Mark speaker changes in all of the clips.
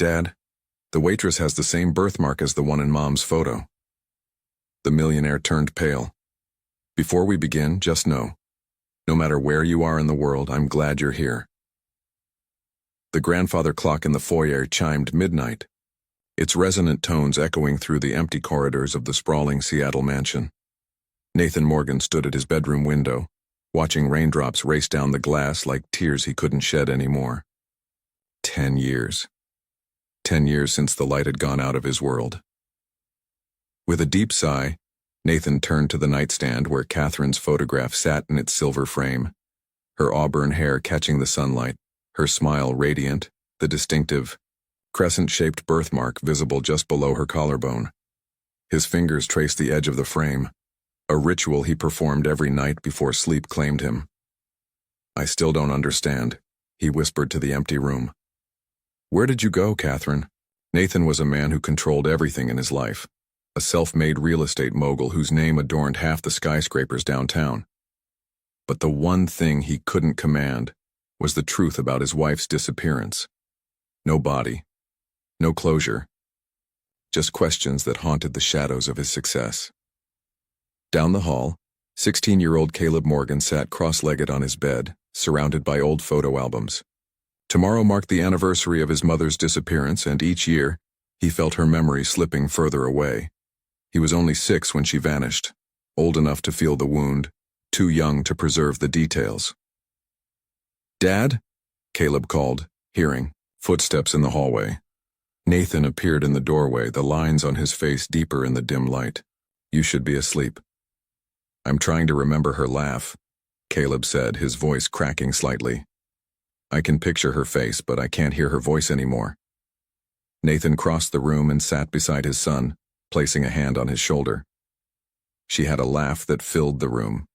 Speaker 1: Dad, the waitress has the same birthmark as the one in Mom's photo. The millionaire turned pale. Before we begin, just know, no matter where you are in the world, I'm glad you're here. The grandfather clock in the foyer chimed midnight, its resonant tones echoing through the empty corridors of the sprawling Seattle mansion. Nathan Morgan stood at his bedroom window, watching raindrops race down the glass like tears he couldn't shed anymore. 10 years. 10 years since the light had gone out of his world. With a deep sigh, Nathan turned to the nightstand where Catherine's photograph sat in its silver frame, her auburn hair catching the sunlight, her smile radiant, the distinctive, crescent-shaped birthmark visible just below her collarbone. His fingers traced the edge of the frame, a ritual he performed every night before sleep claimed him. "I still don't understand," he whispered to the empty room. "Where did you go, Catherine?" Nathan was a man who controlled everything in his life, a self-made real estate mogul whose name adorned half the skyscrapers downtown. But the one thing he couldn't command was the truth about his wife's disappearance. No body, no closure, just questions that haunted the shadows of his success. Down the hall, 16-year-old Caleb Morgan sat cross-legged on his bed, surrounded by old photo albums. Tomorrow marked the anniversary of his mother's disappearance, and each year, he felt her memory slipping further away. He was only 6 when she vanished, old enough to feel the wound, too young to preserve the details. "Dad?" Caleb called, hearing footsteps in the hallway. Nathan appeared in the doorway, the lines on his face deeper in the dim light. "You should be asleep." "I'm trying to remember her laugh," Caleb said, his voice cracking slightly. "I can picture her face, but I can't hear her voice anymore." Nathan crossed the room and sat beside his son, placing a hand on his shoulder. She had a laugh that filled the room.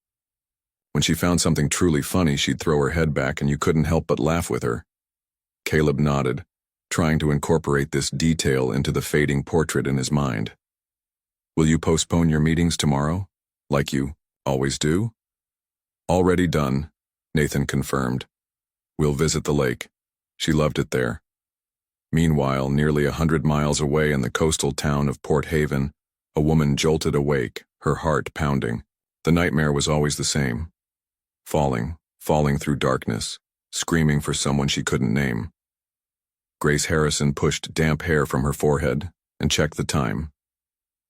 Speaker 1: When she found something truly funny, she'd throw her head back and you couldn't help but laugh with her. Caleb nodded, trying to incorporate this detail into the fading portrait in his mind. "Will you postpone your meetings tomorrow, like you always do?" "Already done," Nathan confirmed. "We'll visit the lake. She loved it there." Meanwhile, nearly 100 miles away in the coastal town of Port Haven, a woman jolted awake, her heart pounding. The nightmare was always the same. Falling through darkness, screaming for someone she couldn't name. Grace Harrison pushed damp hair from her forehead and checked the time.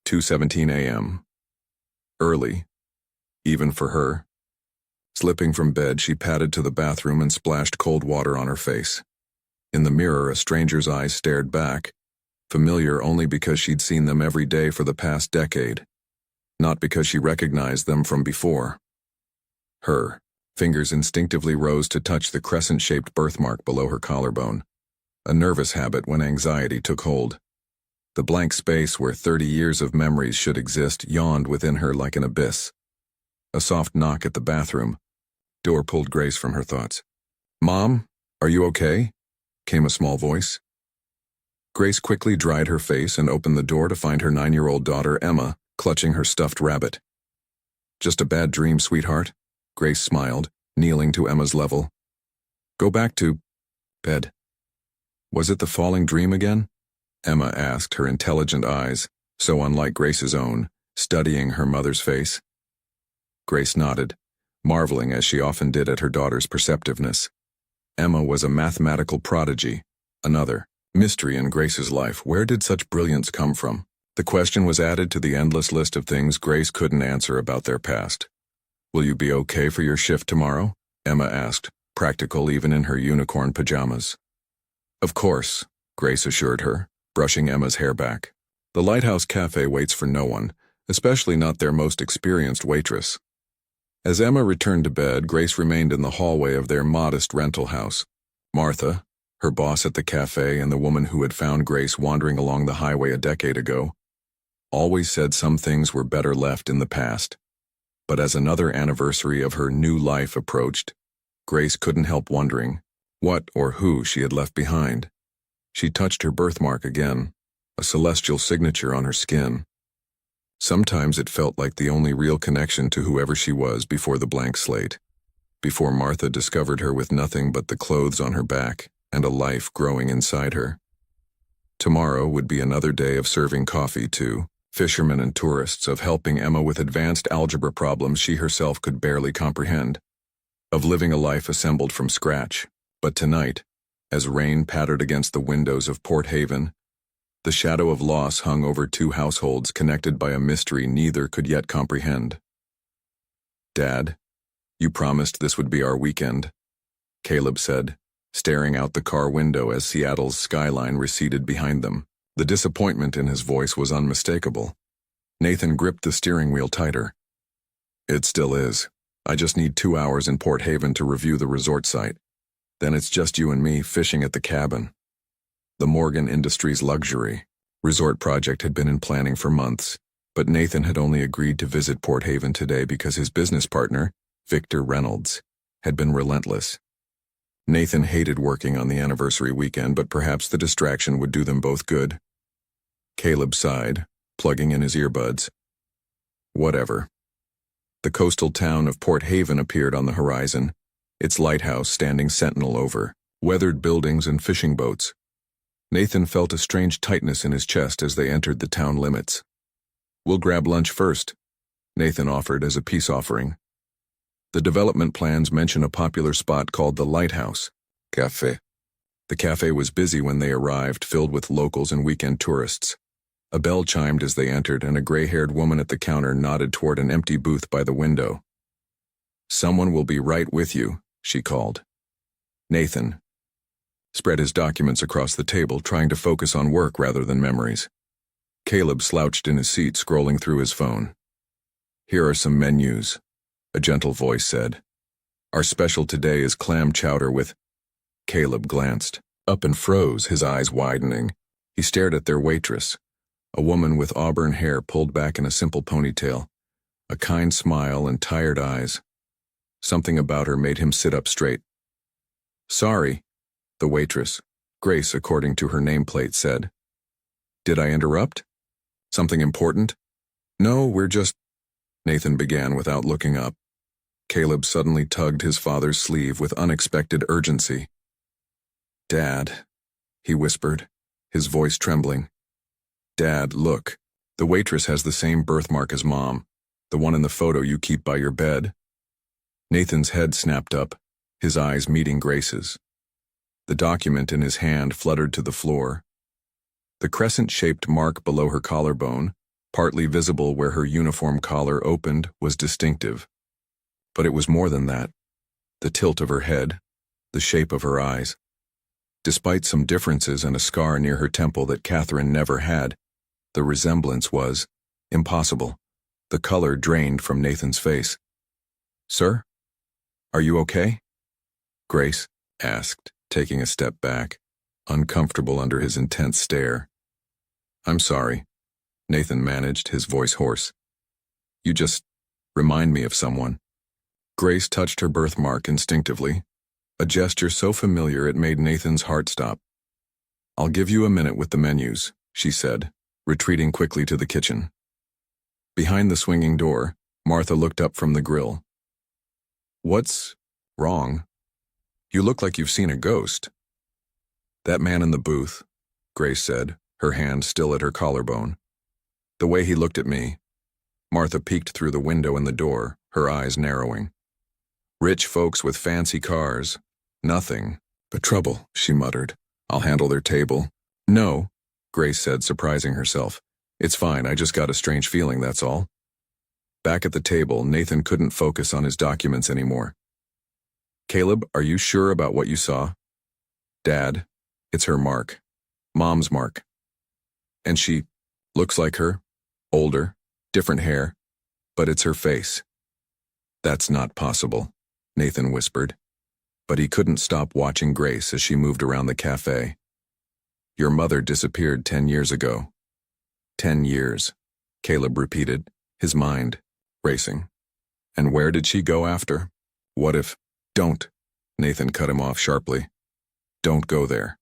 Speaker 1: 2:17 a.m. Early, even for her. Slipping from bed, she padded to the bathroom and splashed cold water on her face. In the mirror, a stranger's eyes stared back, familiar only because she'd seen them every day for the past decade, not because she recognized them from before. Her fingers instinctively rose to touch the crescent-shaped birthmark below her collarbone, a nervous habit when anxiety took hold. The blank space where 30 years of memories should exist yawned within her like an abyss. A soft knock at the bathroom door pulled Grace from her thoughts. "Mom, are you okay?" came a small voice. Grace quickly dried her face and opened the door to find her 9-year-old daughter, Emma, clutching her stuffed rabbit. "Just a bad dream, sweetheart," Grace smiled, kneeling to Emma's level. "Go back to bed." "Was it the falling dream again?" Emma asked, her intelligent eyes, so unlike Grace's own, studying her mother's face. Grace nodded, marveling as she often did at her daughter's perceptiveness. Emma was a mathematical prodigy, another mystery in Grace's life. Where did such brilliance come from? The question was added to the endless list of things Grace couldn't answer about their past. "Will you be okay for your shift tomorrow?" Emma asked, practical even in her unicorn pajamas. "Of course," Grace assured her, brushing Emma's hair back. "The Lighthouse Cafe waits for no one, especially not their most experienced waitress." As Emma returned to bed, Grace remained in the hallway of their modest rental house. Martha, her boss at the cafe and the woman who had found Grace wandering along the highway a decade ago, always said some things were better left in the past. But as another anniversary of her new life approached, Grace couldn't help wondering what or who she had left behind. She touched her birthmark again, a celestial signature on her skin. Sometimes it felt like the only real connection to whoever she was before the blank slate, before Martha discovered her with nothing but the clothes on her back and a life growing inside her. Tomorrow would be another day of serving coffee to fishermen and tourists, of helping Emma with advanced algebra problems she herself could barely comprehend, of living a life assembled from scratch. But tonight, as rain pattered against the windows of Port Haven, the shadow of loss hung over two households connected by a mystery neither could yet comprehend. "Dad, you promised this would be our weekend," Caleb said, staring out the car window as Seattle's skyline receded behind them. The disappointment in his voice was unmistakable. Nathan gripped the steering wheel tighter. "It still is. I just need 2 hours in Port Haven to review the resort site. Then it's just you and me fishing at the cabin." The Morgan Industries luxury resort project had been in planning for months, but Nathan had only agreed to visit Port Haven today because his business partner, Victor Reynolds, had been relentless. Nathan hated working on the anniversary weekend, but perhaps the distraction would do them both good. Caleb sighed, plugging in his earbuds. Whatever. The coastal town of Port Haven appeared on the horizon, its lighthouse standing sentinel over weathered buildings and fishing boats. Nathan felt a strange tightness in his chest as they entered the town limits. "We'll grab lunch first," Nathan offered as a peace offering. The development plans mention a popular spot called the Lighthouse Cafe. The cafe was busy when they arrived, filled with locals and weekend tourists. A bell chimed as they entered, and a gray-haired woman at the counter nodded toward an empty booth by the window. "Someone will be right with you," she called. Nathan spread his documents across the table, trying to focus on work rather than memories. Caleb slouched in his seat, scrolling through his phone. "Here are some menus," a gentle voice said. "Our special today is clam chowder with—" Caleb glanced up and froze, his eyes widening. He stared at their waitress, a woman with auburn hair pulled back in a simple ponytail, a kind smile and tired eyes. Something about her made him sit up straight. "Sorry," the waitress, Grace according to her nameplate, said. "Did I interrupt? Something important?" "No, we're just—" Nathan began without looking up. Caleb suddenly tugged his father's sleeve with unexpected urgency. "Dad," he whispered, his voice trembling. "Dad, look. The waitress has the same birthmark as Mom, the one in the photo you keep by your bed." Nathan's head snapped up, his eyes meeting Grace's. The document in his hand fluttered to the floor. The crescent-shaped mark below her collarbone, partly visible where her uniform collar opened, was distinctive. But it was more than that. The tilt of her head, the shape of her eyes. Despite some differences and a scar near her temple that Catherine never had, the resemblance was impossible. The color drained from Nathan's face. "Sir? Are you okay?" Grace asked, taking a step back, uncomfortable under his intense stare. "I'm sorry," Nathan managed, his voice hoarse. "You just remind me of someone." Grace touched her birthmark instinctively, a gesture so familiar it made Nathan's heart stop. "I'll give you a minute with the menus," she said, retreating quickly to the kitchen. Behind the swinging door, Martha looked up from the grill. "What's wrong? You look like you've seen a ghost." "That man in the booth," Grace said, her hand still at her collarbone. "The way he looked at me." Martha peeked through the window in the door, her eyes narrowing. "Rich folks with fancy cars. Nothing but trouble," she muttered. "I'll handle their table." "No," Grace said, surprising herself. "It's fine, I just got a strange feeling, that's all." Back at the table, Nathan couldn't focus on his documents anymore. "Caleb, are you sure about what you saw?" "Dad, it's her mark. Mom's mark. And she looks like her, older, different hair, but it's her face." "That's not possible," Nathan whispered. But he couldn't stop watching Grace as she moved around the cafe. "Your mother disappeared 10 years ago." 10 years, Caleb repeated, his mind racing. "And where did she go after? What if—" "Don't," Nathan cut him off sharply. "Don't go there."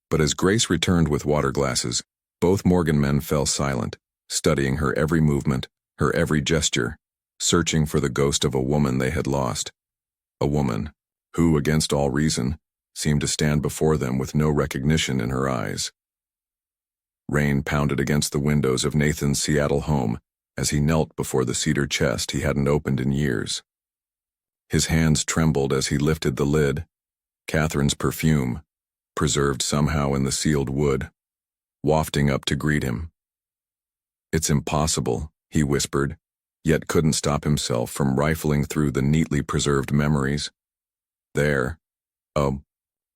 Speaker 1: But as Grace returned with water glasses, both Morgan men fell silent, studying her every movement, her every gesture, searching for the ghost of a woman they had lost. A woman who, against all reason, seemed to stand before them with no recognition in her eyes. Rain pounded against the windows of Nathan's Seattle home as he knelt before the cedar chest he hadn't opened in years. His hands trembled as he lifted the lid. Catherine's perfume, preserved somehow in the sealed wood, wafting up to greet him. "It's impossible," he whispered, yet couldn't stop himself from rifling through the neatly preserved memories. There, a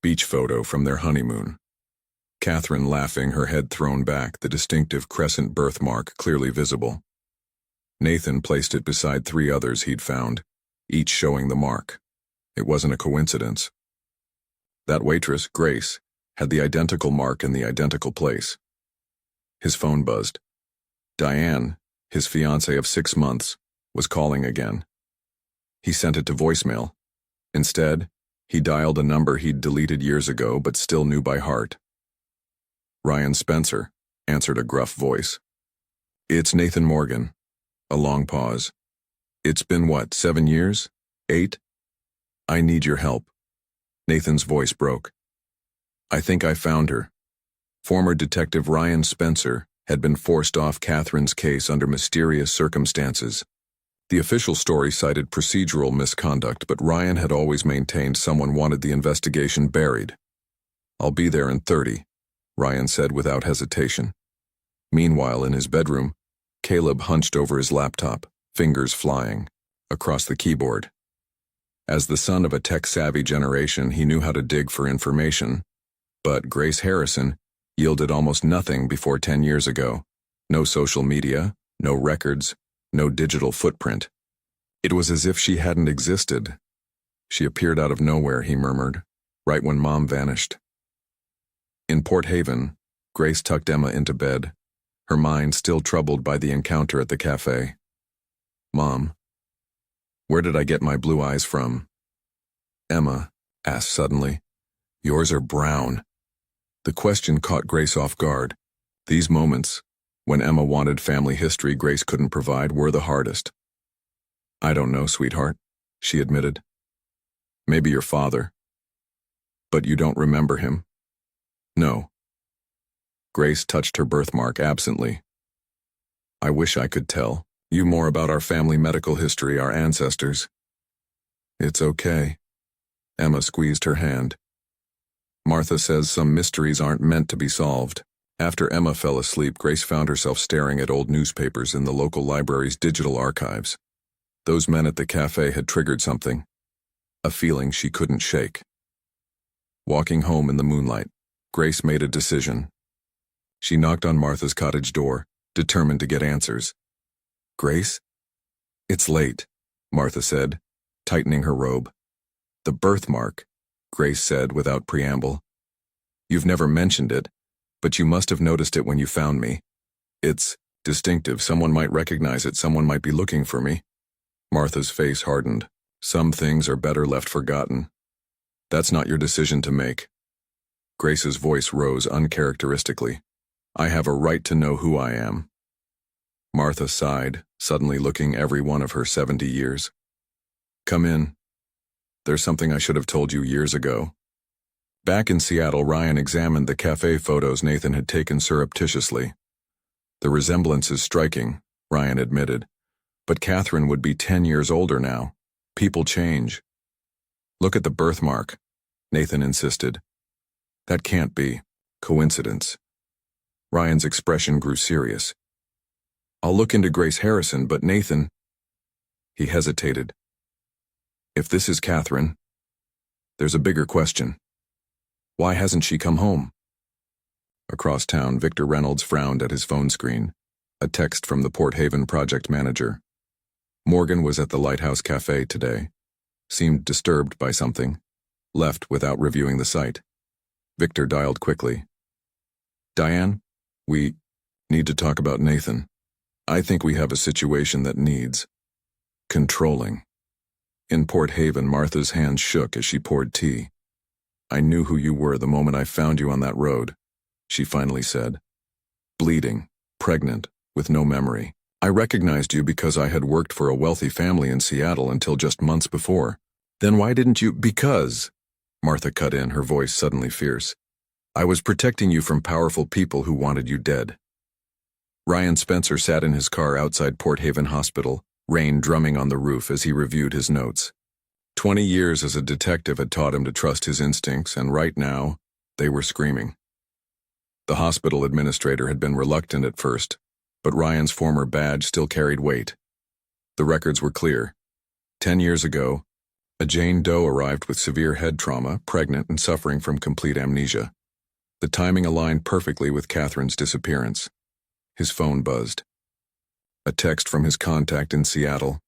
Speaker 1: beach photo from their honeymoon. Catherine laughing, her head thrown back, the distinctive crescent birthmark clearly visible. Nathan placed it beside 3 others he'd found, each showing the mark. It wasn't a coincidence. That waitress, Grace, had the identical mark in the identical place. His phone buzzed. Diane, his fiancée of 6 months, was calling again. He sent it to voicemail. Instead, he dialed a number he'd deleted years ago but still knew by heart. "Ryan Spencer," answered a gruff voice. "It's Nathan Morgan." A long pause. "It's been what, 7 years? 8? I need your help." Nathan's voice broke. "I think I found her." Former Detective Ryan Spencer had been forced off Catherine's case under mysterious circumstances. The official story cited procedural misconduct, but Ryan had always maintained someone wanted the investigation buried. "I'll be there in 30, Ryan said without hesitation. Meanwhile, in his bedroom, Caleb hunched over his laptop, fingers flying, across the keyboard. As the son of a tech-savvy generation, he knew how to dig for information, but Grace Harrison yielded almost nothing before 10 years ago. No social media, no records, no digital footprint. It was as if she hadn't existed. "She appeared out of nowhere," he murmured, "right when Mom vanished." In Port Haven, Grace tucked Emma into bed, her mind still troubled by the encounter at the cafe. "Mom, where did I get my blue eyes from?" Emma asked suddenly. "Yours are brown." The question caught Grace off guard. These moments, when Emma wanted family history Grace couldn't provide, were the hardest. "I don't know, sweetheart," she admitted. "Maybe your father. But you don't remember him?" "No." Grace touched her birthmark absently. "I wish I could tell you more about our family medical history, our ancestors." "It's okay." Emma squeezed her hand. "Martha says some mysteries aren't meant to be solved." After Emma fell asleep, Grace found herself staring at old newspapers in the local library's digital archives. Those men at the cafe had triggered something, a feeling she couldn't shake. Walking home in the moonlight, Grace made a decision. She knocked on Martha's cottage door, determined to get answers. "Grace?" "It's late," Martha said, tightening her robe. "The birthmark," Grace said without preamble. "You've never mentioned it, but you must have noticed it when you found me. It's distinctive. Someone might recognize it. Someone might be looking for me." Martha's face hardened. "Some things are better left forgotten. That's not your decision to make." Grace's voice rose uncharacteristically. "I have a right to know who I am." Martha sighed, suddenly looking every one of her 70 years. "Come in. There's something I should have told you years ago." Back in Seattle, Ryan examined the cafe photos Nathan had taken surreptitiously. "The resemblance is striking," Ryan admitted. "But Catherine would be 10 years older now. People change." "Look at the birthmark," Nathan insisted. "That can't be coincidence." Ryan's expression grew serious. "I'll look into Grace Harrison, but Nathan—" He hesitated. "If this is Catherine, there's a bigger question. Why hasn't she come home?" Across town, Victor Reynolds frowned at his phone screen, a text from the Port Haven project manager. Morgan was at the Lighthouse Cafe today, seemed disturbed by something, left without reviewing the site. Victor dialed quickly. "Diane, we need to talk about Nathan. I think we have a situation that needs controlling." In Port Haven, Martha's hands shook as she poured tea. "I knew who you were the moment I found you on that road," she finally said. "Bleeding, pregnant, with no memory. I recognized you because I had worked for a wealthy family in Seattle until just months before." "Then why didn't you—" "Because," Martha cut in, her voice suddenly fierce, I was protecting you from powerful people who wanted you dead. Ryan Spencer sat in his car outside Port Haven Hospital, rain drumming on the roof as he reviewed his notes. 20 years as a detective had taught him to trust his instincts, and right now, they were screaming. The hospital administrator had been reluctant at first, but Ryan's former badge still carried weight. The records were clear. 10 years ago, a Jane Doe arrived with severe head trauma, pregnant and suffering from complete amnesia. The timing aligned perfectly with Catherine's disappearance. His phone buzzed. A text from his contact in Seattle.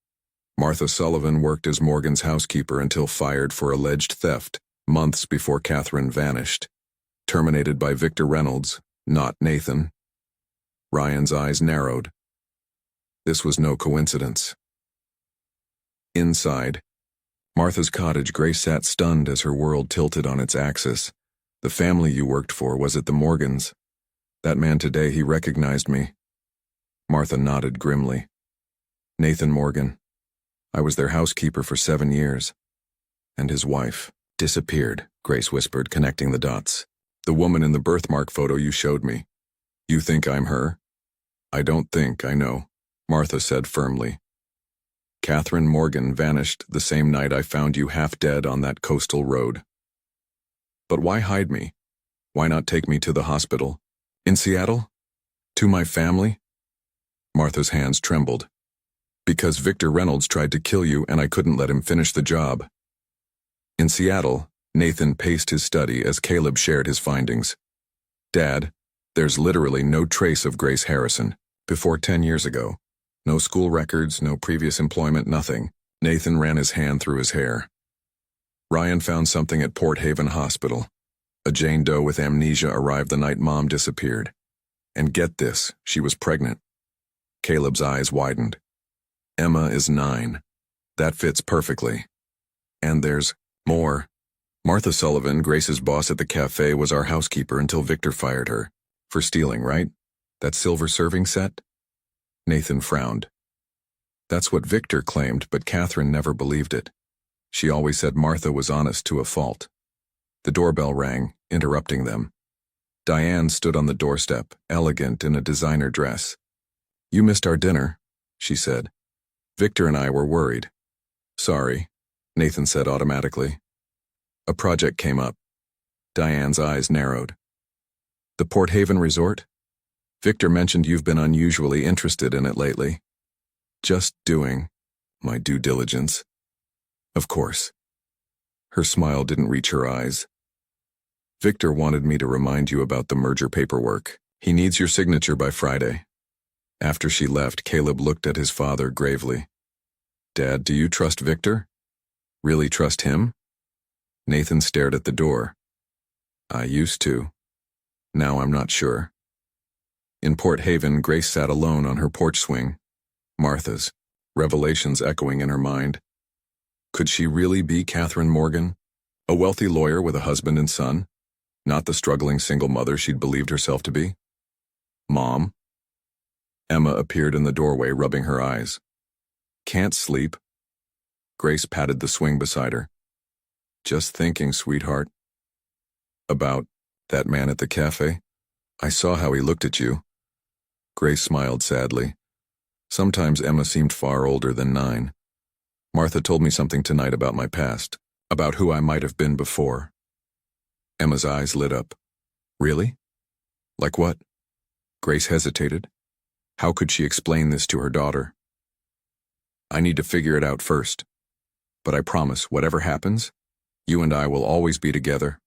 Speaker 1: Martha Sullivan worked as Morgan's housekeeper until fired for alleged theft, months before Catherine vanished. Terminated by Victor Reynolds, not Nathan. Ryan's eyes narrowed. This was no coincidence. Inside Martha's cottage, Grace sat stunned as her world tilted on its axis. The family you worked for was at the Morgans. That man today, he recognized me. Martha nodded grimly. Nathan Morgan. I was their housekeeper for 7 years. And his wife disappeared, Grace whispered, connecting the dots. The woman in the birthmark photo you showed me. You think I'm her? I don't think I know, Martha said firmly. Catherine Morgan vanished the same night I found you half dead on that coastal road. But why hide me? Why not take me to the hospital? In Seattle? To my family? Martha's hands trembled. Because Victor Reynolds tried to kill you and I couldn't let him finish the job. In Seattle, Nathan paced his study as Caleb shared his findings. Dad, there's literally no trace of Grace Harrison. Before 10 years ago. No school records, no previous employment, nothing. Nathan ran his hand through his hair. Ryan found something at Port Haven Hospital. A Jane Doe with amnesia arrived the night Mom disappeared. And get this, she was pregnant. Caleb's eyes widened. Emma is 9. That fits perfectly. And there's more. Martha Sullivan, Grace's boss at the cafe, was our housekeeper until Victor fired her. For stealing, right? That silver serving set? Nathan frowned. That's what Victor claimed, but Catherine never believed it. She always said Martha was honest to a fault. The doorbell rang, interrupting them. Diane stood on the doorstep, elegant in a designer dress. You missed our dinner, she said. Victor and I were worried. Sorry, Nathan said automatically. A project came up. Diane's eyes narrowed. The Port Haven resort? Victor mentioned you've been unusually interested in it lately. Just doing my due diligence. Of course. Her smile didn't reach her eyes. Victor wanted me to remind you about the merger paperwork. He needs your signature by Friday. After she left, Caleb looked at his father gravely. Dad, do you trust Victor? Really trust him? Nathan stared at the door. I used to. Now I'm not sure. In Port Haven, Grace sat alone on her porch swing. Martha's, revelations echoing in her mind. Could she really be Catherine Morgan? A wealthy lawyer with a husband and son? Not the struggling single mother she'd believed herself to be? Mom? Emma appeared in the doorway, rubbing her eyes. Can't sleep? Grace patted the swing beside her. Just thinking, sweetheart. About that man at the cafe? I saw how he looked at you. Grace smiled sadly. Sometimes Emma seemed far older than 9. Martha told me something tonight about my past, about who I might have been before. Emma's eyes lit up. Really? Like what? Grace hesitated. How could she explain this to her daughter? I need to figure it out first. But I promise, whatever happens, you and I will always be together.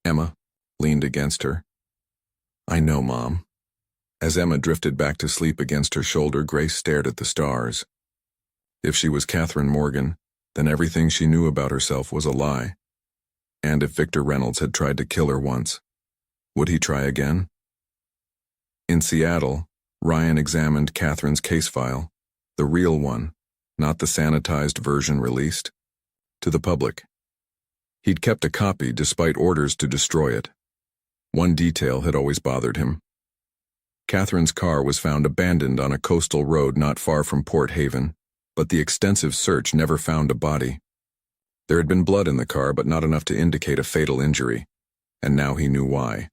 Speaker 1: Emma leaned against her. I know, Mom. As Emma drifted back to sleep against her shoulder, Grace stared at the stars. If she was Catherine Morgan, then everything she knew about herself was a lie. And if Victor Reynolds had tried to kill her once, would he try again? In Seattle, Ryan examined Catherine's case file, the real one, not the sanitized version released, to the public. He'd kept a copy despite orders to destroy it. One detail had always bothered him. Catherine's car was found abandoned on a coastal road not far from Port Haven, but the extensive search never found a body. There had been blood in the car, but not enough to indicate a fatal injury. and now he knew why.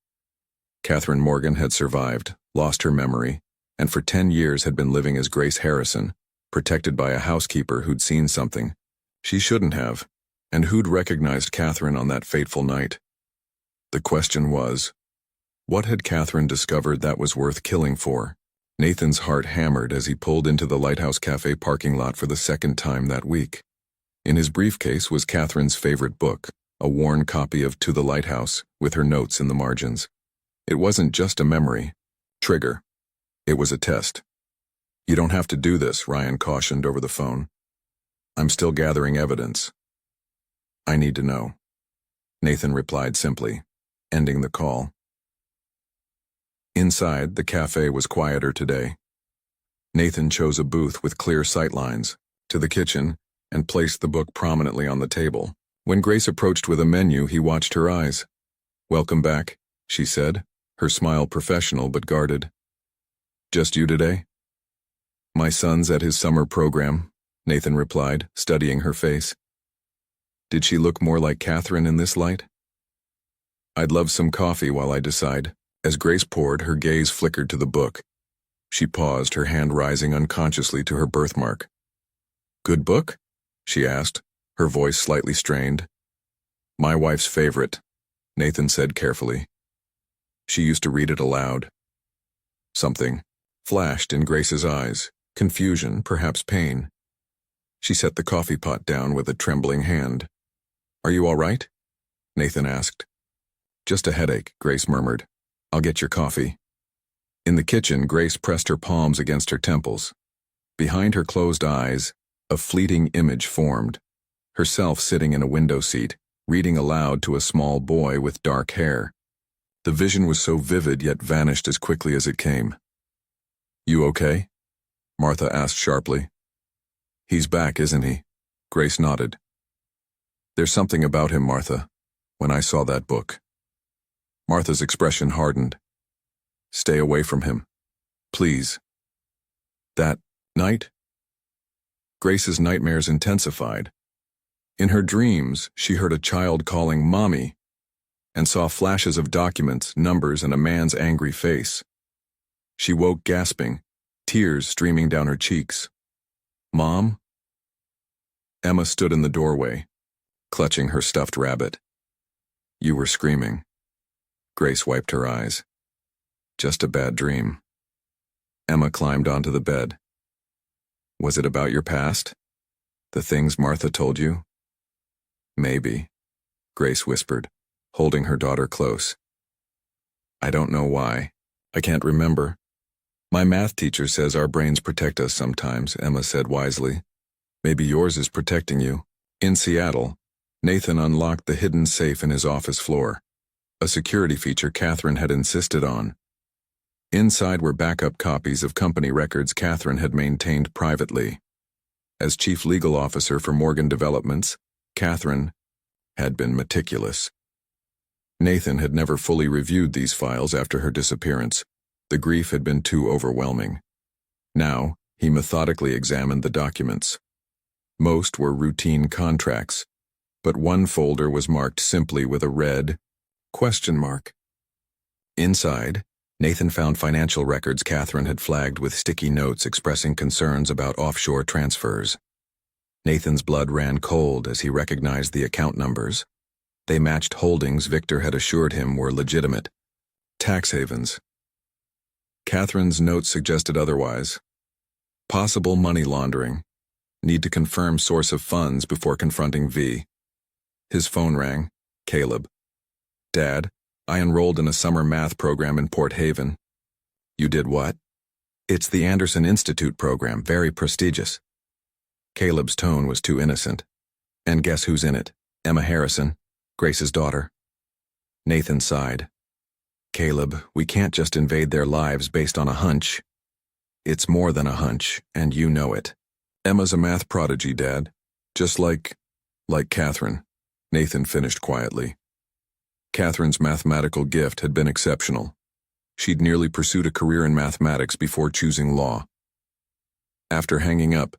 Speaker 1: Catherine Morgan had survived, lost her memory, and for 10 years had been living as Grace Harrison, protected by a housekeeper who'd seen something she shouldn't have, and who'd recognized Catherine on that fateful night. The question was, what had Catherine discovered that was worth killing for? Nathan's heart hammered as he pulled into the Lighthouse Cafe parking lot for the second time that week. In his briefcase was Catherine's favorite book, a worn copy of To the Lighthouse, with her notes in the margins. It wasn't just a memory trigger. It was a test. "You don't have to do this," Ryan cautioned over the phone. "I'm still gathering evidence." "I need to know," Nathan replied simply, ending the call. Inside, the cafe was quieter today. Nathan chose a booth with clear sightlines to the kitchen and placed the book prominently on the table. When Grace approached with a menu, he watched her eyes. "Welcome back," she said, her smile professional but guarded. "Just you today?" "My son's at his summer program," Nathan replied, studying her face. Did she look more like Catherine in this light? "I'd love some coffee while I decide." As Grace poured, her gaze flickered to the book. She paused, her hand rising unconsciously to her birthmark. "Good book?" she asked, her voice slightly strained. "My wife's favorite," Nathan said carefully. She used to read it aloud. Something flashed in Grace's eyes, confusion, perhaps pain. She set the coffee pot down with a trembling hand. "Are you all right?" Nathan asked. "Just a headache," Grace murmured. "I'll get your coffee." In the kitchen, Grace pressed her palms against her temples. Behind her closed eyes, a fleeting image formed, herself sitting in a window seat, reading aloud to a small boy with dark hair. The vision was so vivid yet vanished as quickly as it came. "You okay?" Martha asked sharply. "He's back, isn't he?" Grace nodded. "There's something about him, Martha, when I saw that book." Martha's expression hardened. "Stay away from him. Please." That night? Grace's nightmares intensified. In her dreams, she heard a child calling Mommy and saw flashes of documents, numbers, and a man's angry face. She woke gasping, tears streaming down her cheeks. "Mom?" Emma stood in the doorway, clutching her stuffed rabbit. "You were screaming." Grace wiped her eyes. "Just a bad dream." Emma climbed onto the bed. "Was it about your past? The things Martha told you?" "Maybe," Grace whispered, holding her daughter close. "I don't know why. I can't remember. My math teacher says our brains protect us sometimes," Emma said wisely. "Maybe yours is protecting you." In Seattle, Nathan unlocked the hidden safe in his office floor, a security feature Catherine had insisted on. Inside were backup copies of company records Catherine had maintained privately. As chief legal officer for Morgan Developments, Catherine had been meticulous. Nathan had never fully reviewed these files after her disappearance. The grief had been too overwhelming. Now, he methodically examined the documents. Most were routine contracts, but one folder was marked simply with a red question mark. Inside, Nathan found financial records Catherine had flagged with sticky notes expressing concerns about offshore transfers. Nathan's blood ran cold as he recognized the account numbers. They matched holdings Victor had assured him were legitimate. Tax havens. Catherine's notes suggested otherwise. Possible money laundering. Need to confirm source of funds before confronting V. His phone rang. Caleb. "Dad, I enrolled in a summer math program in Port Haven." "You did what?" "It's the Anderson Institute program, very prestigious." Caleb's tone was too innocent. "And guess who's in it? Emma Harrison, Grace's daughter." Nathan sighed. "Caleb, we can't just invade their lives based on a hunch. It's more than a hunch, and you know it. Emma's a math prodigy, Dad. Just like Catherine," Nathan finished quietly. Catherine's mathematical gift had been exceptional. She'd nearly pursued a career in mathematics before choosing law. After hanging up,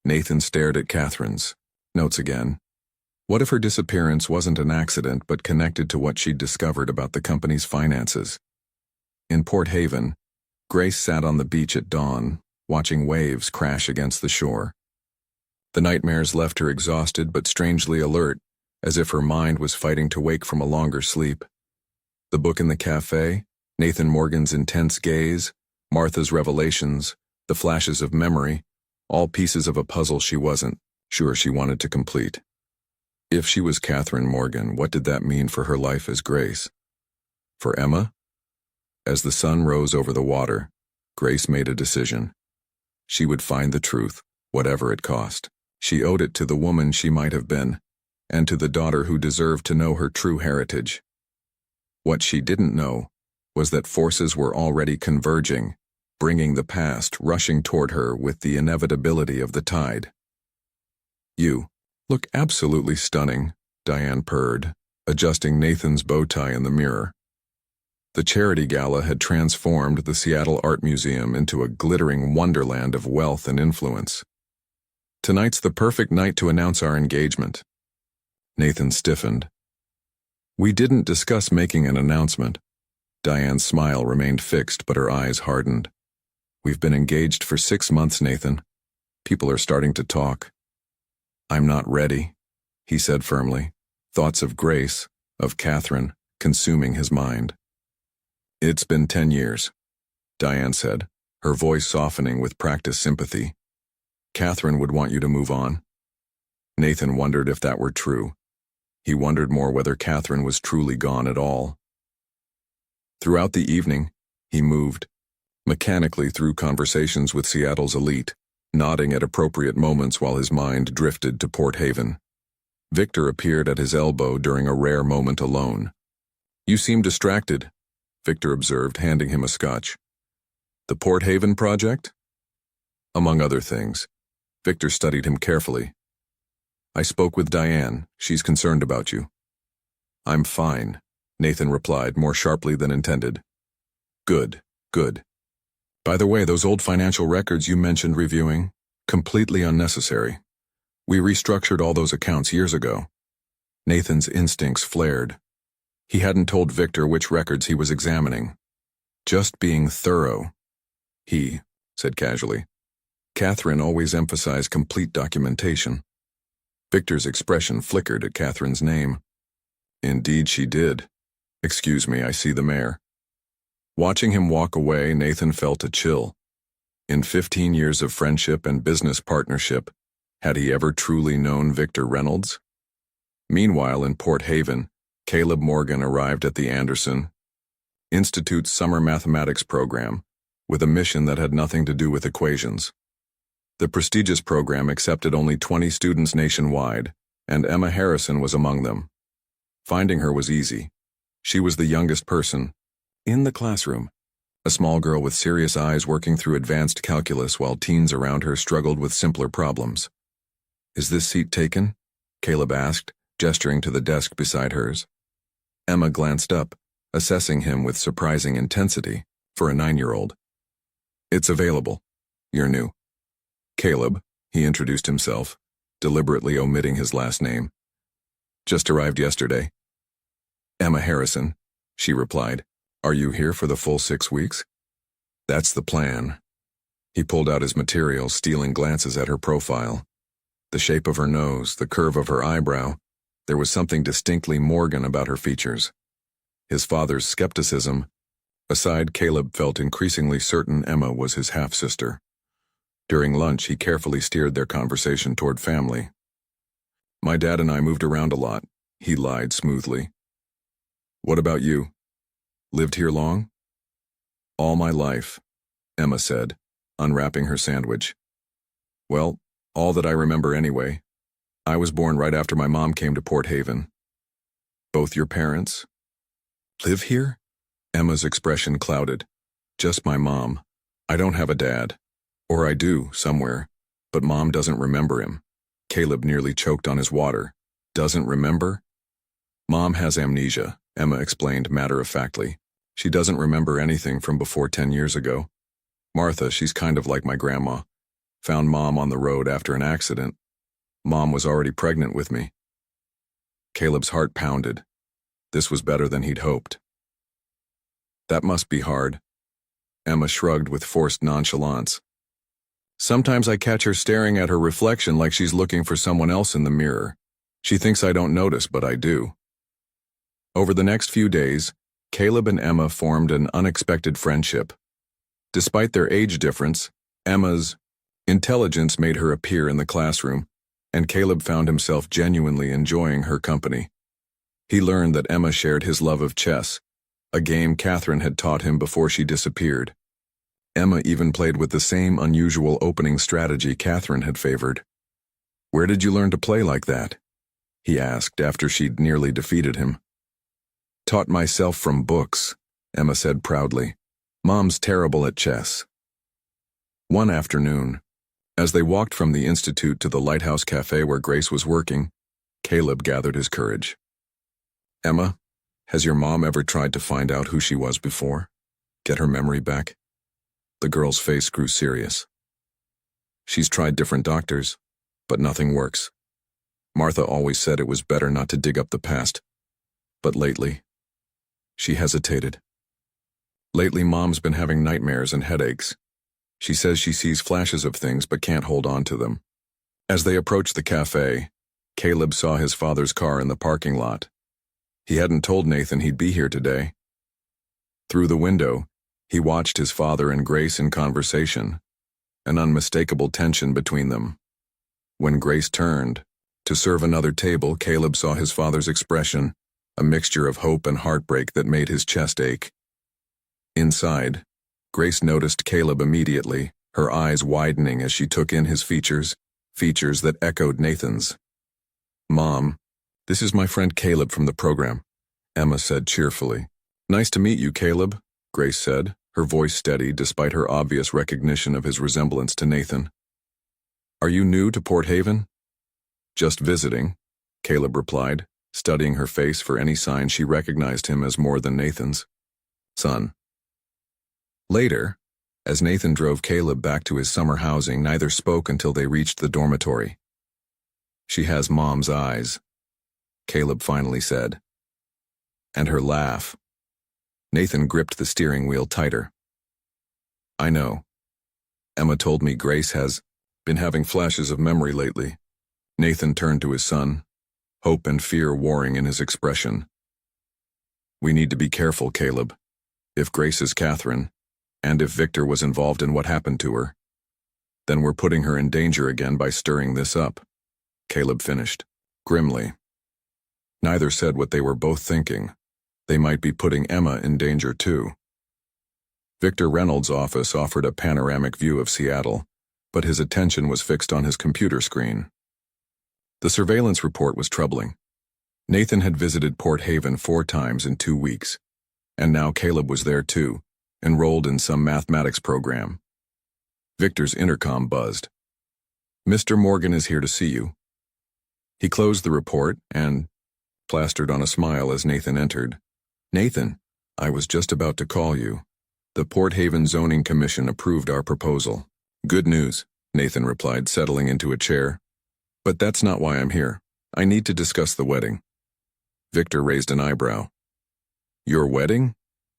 Speaker 1: Nathan stared at Catherine's notes again. What if her disappearance wasn't an accident but connected to what she'd discovered about the company's finances? In Port Haven, Grace sat on the beach at dawn, watching waves crash against the shore. The nightmares left her exhausted but strangely alert, as if her mind was fighting to wake from a longer sleep. The book in the cafe, Nathan Morgan's intense gaze, Martha's revelations, the flashes of memory, all pieces of a puzzle she wasn't sure she wanted to complete. If she was Catherine Morgan, what did that mean for her life as Grace? For Emma? As the sun rose over the water, Grace made a decision. She would find the truth, whatever it cost. She owed it to the woman she might have been, and to the daughter who deserved to know her true heritage. What she didn't know was that forces were already converging, bringing the past rushing toward her with the inevitability of the tide. "You look absolutely stunning," Diane purred, adjusting Nathan's bow tie in the mirror. The charity gala had transformed the Seattle Art Museum into a glittering wonderland of wealth and influence. "Tonight's the perfect night to announce our engagement." Nathan stiffened. "We didn't discuss making an announcement." Diane's smile remained fixed, but her eyes hardened. "We've been engaged for 6 months, Nathan. People are starting to talk." "I'm not ready," he said firmly, thoughts of Grace, of Catherine, consuming his mind. "It's been 10 years, Diane said, her voice softening with practiced sympathy. "Catherine would want you to move on." Nathan wondered if that were true. He wondered more whether Catherine was truly gone at all. Throughout the evening, he moved, mechanically through conversations with Seattle's elite, nodding at appropriate moments while his mind drifted to Port Haven. Victor appeared at his elbow during a rare moment alone. "You seem distracted," Victor observed, handing him a scotch. "The Port Haven project?" Among other things. Victor studied him carefully. "I spoke with Diane. She's concerned about you." "I'm fine," Nathan replied, more sharply than intended. "Good, good. By the way, those old financial records you mentioned reviewing, completely unnecessary. We restructured all those accounts years ago." Nathan's instincts flared. He hadn't told Victor which records he was examining. "Just being thorough," he said casually. "Catherine always emphasized complete documentation." Victor's expression flickered at Catherine's name. "Indeed she did. Excuse me, I see the mayor." Watching him walk away, Nathan felt a chill. In 15 years of friendship and business partnership, had he ever truly known Victor Reynolds? Meanwhile, in Port Haven, Caleb Morgan arrived at the Anderson Institute's summer mathematics program with a mission that had nothing to do with equations. The prestigious program accepted only 20 students nationwide, and Emma Harrison was among them. Finding her was easy. She was the youngest person in the classroom, a small girl with serious eyes working through advanced calculus while teens around her struggled with simpler problems. "Is this seat taken?" Caleb asked, gesturing to the desk beside hers. Emma glanced up, assessing him with surprising intensity for a 9-year-old. "It's available. You're new." "Caleb," he introduced himself, deliberately omitting his last name. "Just arrived yesterday." "Emma Harrison," she replied. "Are you here for the full 6 weeks?" "That's the plan." He pulled out his material, stealing glances at her profile. The shape of her nose, the curve of her eyebrow, there was something distinctly Morgan about her features. His father's skepticism aside, Caleb felt increasingly certain Emma was his half-sister. During lunch, he carefully steered their conversation toward family. "My dad and I moved around a lot," he lied smoothly. "What about you? Lived here long?" "All my life," Emma said, unwrapping her sandwich. "Well, all that I remember anyway. I was born right after my mom came to Port Haven." "Both your parents live here?" Emma's expression clouded. "Just my mom. I don't have a dad. Or I do, somewhere, but Mom doesn't remember him." Caleb nearly choked on his water. "Doesn't remember?" "Mom has amnesia," Emma explained matter-of-factly. "She doesn't remember anything from before 10 years ago. Martha, she's kind of like my grandma. Found Mom on the road after an accident. Mom was already pregnant with me." Caleb's heart pounded. This was better than he'd hoped. That must be hard. Emma shrugged with forced nonchalance. Sometimes I catch her staring at her reflection like she's looking for someone else in the mirror. She thinks I don't notice, but I do. Over the next few days, Caleb and Emma formed an unexpected friendship. Despite their age difference, Emma's intelligence made her appear in the classroom, and Caleb found himself genuinely enjoying her company. He learned that Emma shared his love of chess, a game Catherine had taught him before she disappeared. Emma even played with the same unusual opening strategy Catherine had favored. "Where did you learn to play like that?" he asked after she'd nearly defeated him. "Taught myself from books," Emma said proudly. "Mom's terrible at chess." One afternoon, as they walked from the institute to the Lighthouse Cafe where Grace was working, Caleb gathered his courage. "Emma, has your mom ever tried to find out who she was before? Get her memory back?" The girl's face grew serious. "She's tried different doctors, but nothing works. Martha always said it was better not to dig up the past. But lately," she hesitated. "Lately, Mom's been having nightmares and headaches. She says she sees flashes of things but can't hold on to them." As they approached the cafe, Caleb saw his father's car in the parking lot. He hadn't told Nathan he'd be here today. Through the window, he watched his father and Grace in conversation, an unmistakable tension between them. When Grace turned to serve another table, Caleb saw his father's expression, a mixture of hope and heartbreak that made his chest ache. Inside, Grace noticed Caleb immediately, her eyes widening as she took in his features that echoed Nathan's. "Mom, this is my friend Caleb from the program," Emma said cheerfully. "Nice to meet you, Caleb," Grace said, her voice steady despite her obvious recognition of his resemblance to Nathan. "Are you new to Port Haven?" "Just visiting," Caleb replied, studying her face for any sign she recognized him as more than Nathan's son. Later, as Nathan drove Caleb back to his summer housing, neither spoke until they reached the dormitory. "She has Mom's eyes," Caleb finally said. "And her laugh." Nathan gripped the steering wheel tighter. "I know. Emma told me Grace has been having flashes of memory lately." Nathan turned to his son, hope and fear warring in his expression. "We need to be careful, Caleb. If Grace is Catherine, and if Victor was involved in what happened to her, then we're putting her in danger again by stirring this up," Caleb finished, grimly. Neither said what they were both thinking. They might be putting Emma in danger too. Victor Reynolds' office offered a panoramic view of Seattle, but his attention was fixed on his computer screen. The surveillance report was troubling. Nathan had visited Port Haven 4 times in 2 weeks, and now Caleb was there too, enrolled in some mathematics program. Victor's intercom buzzed. "Mr. Morgan is here to see you." He closed the report and plastered on a smile as Nathan entered. "Nathan, I was just about to call you. The Port Haven Zoning Commission approved our proposal." "Good news," Nathan replied, settling into a chair. "But that's not why I'm here. I need to discuss the wedding." Victor raised an eyebrow. "Your wedding?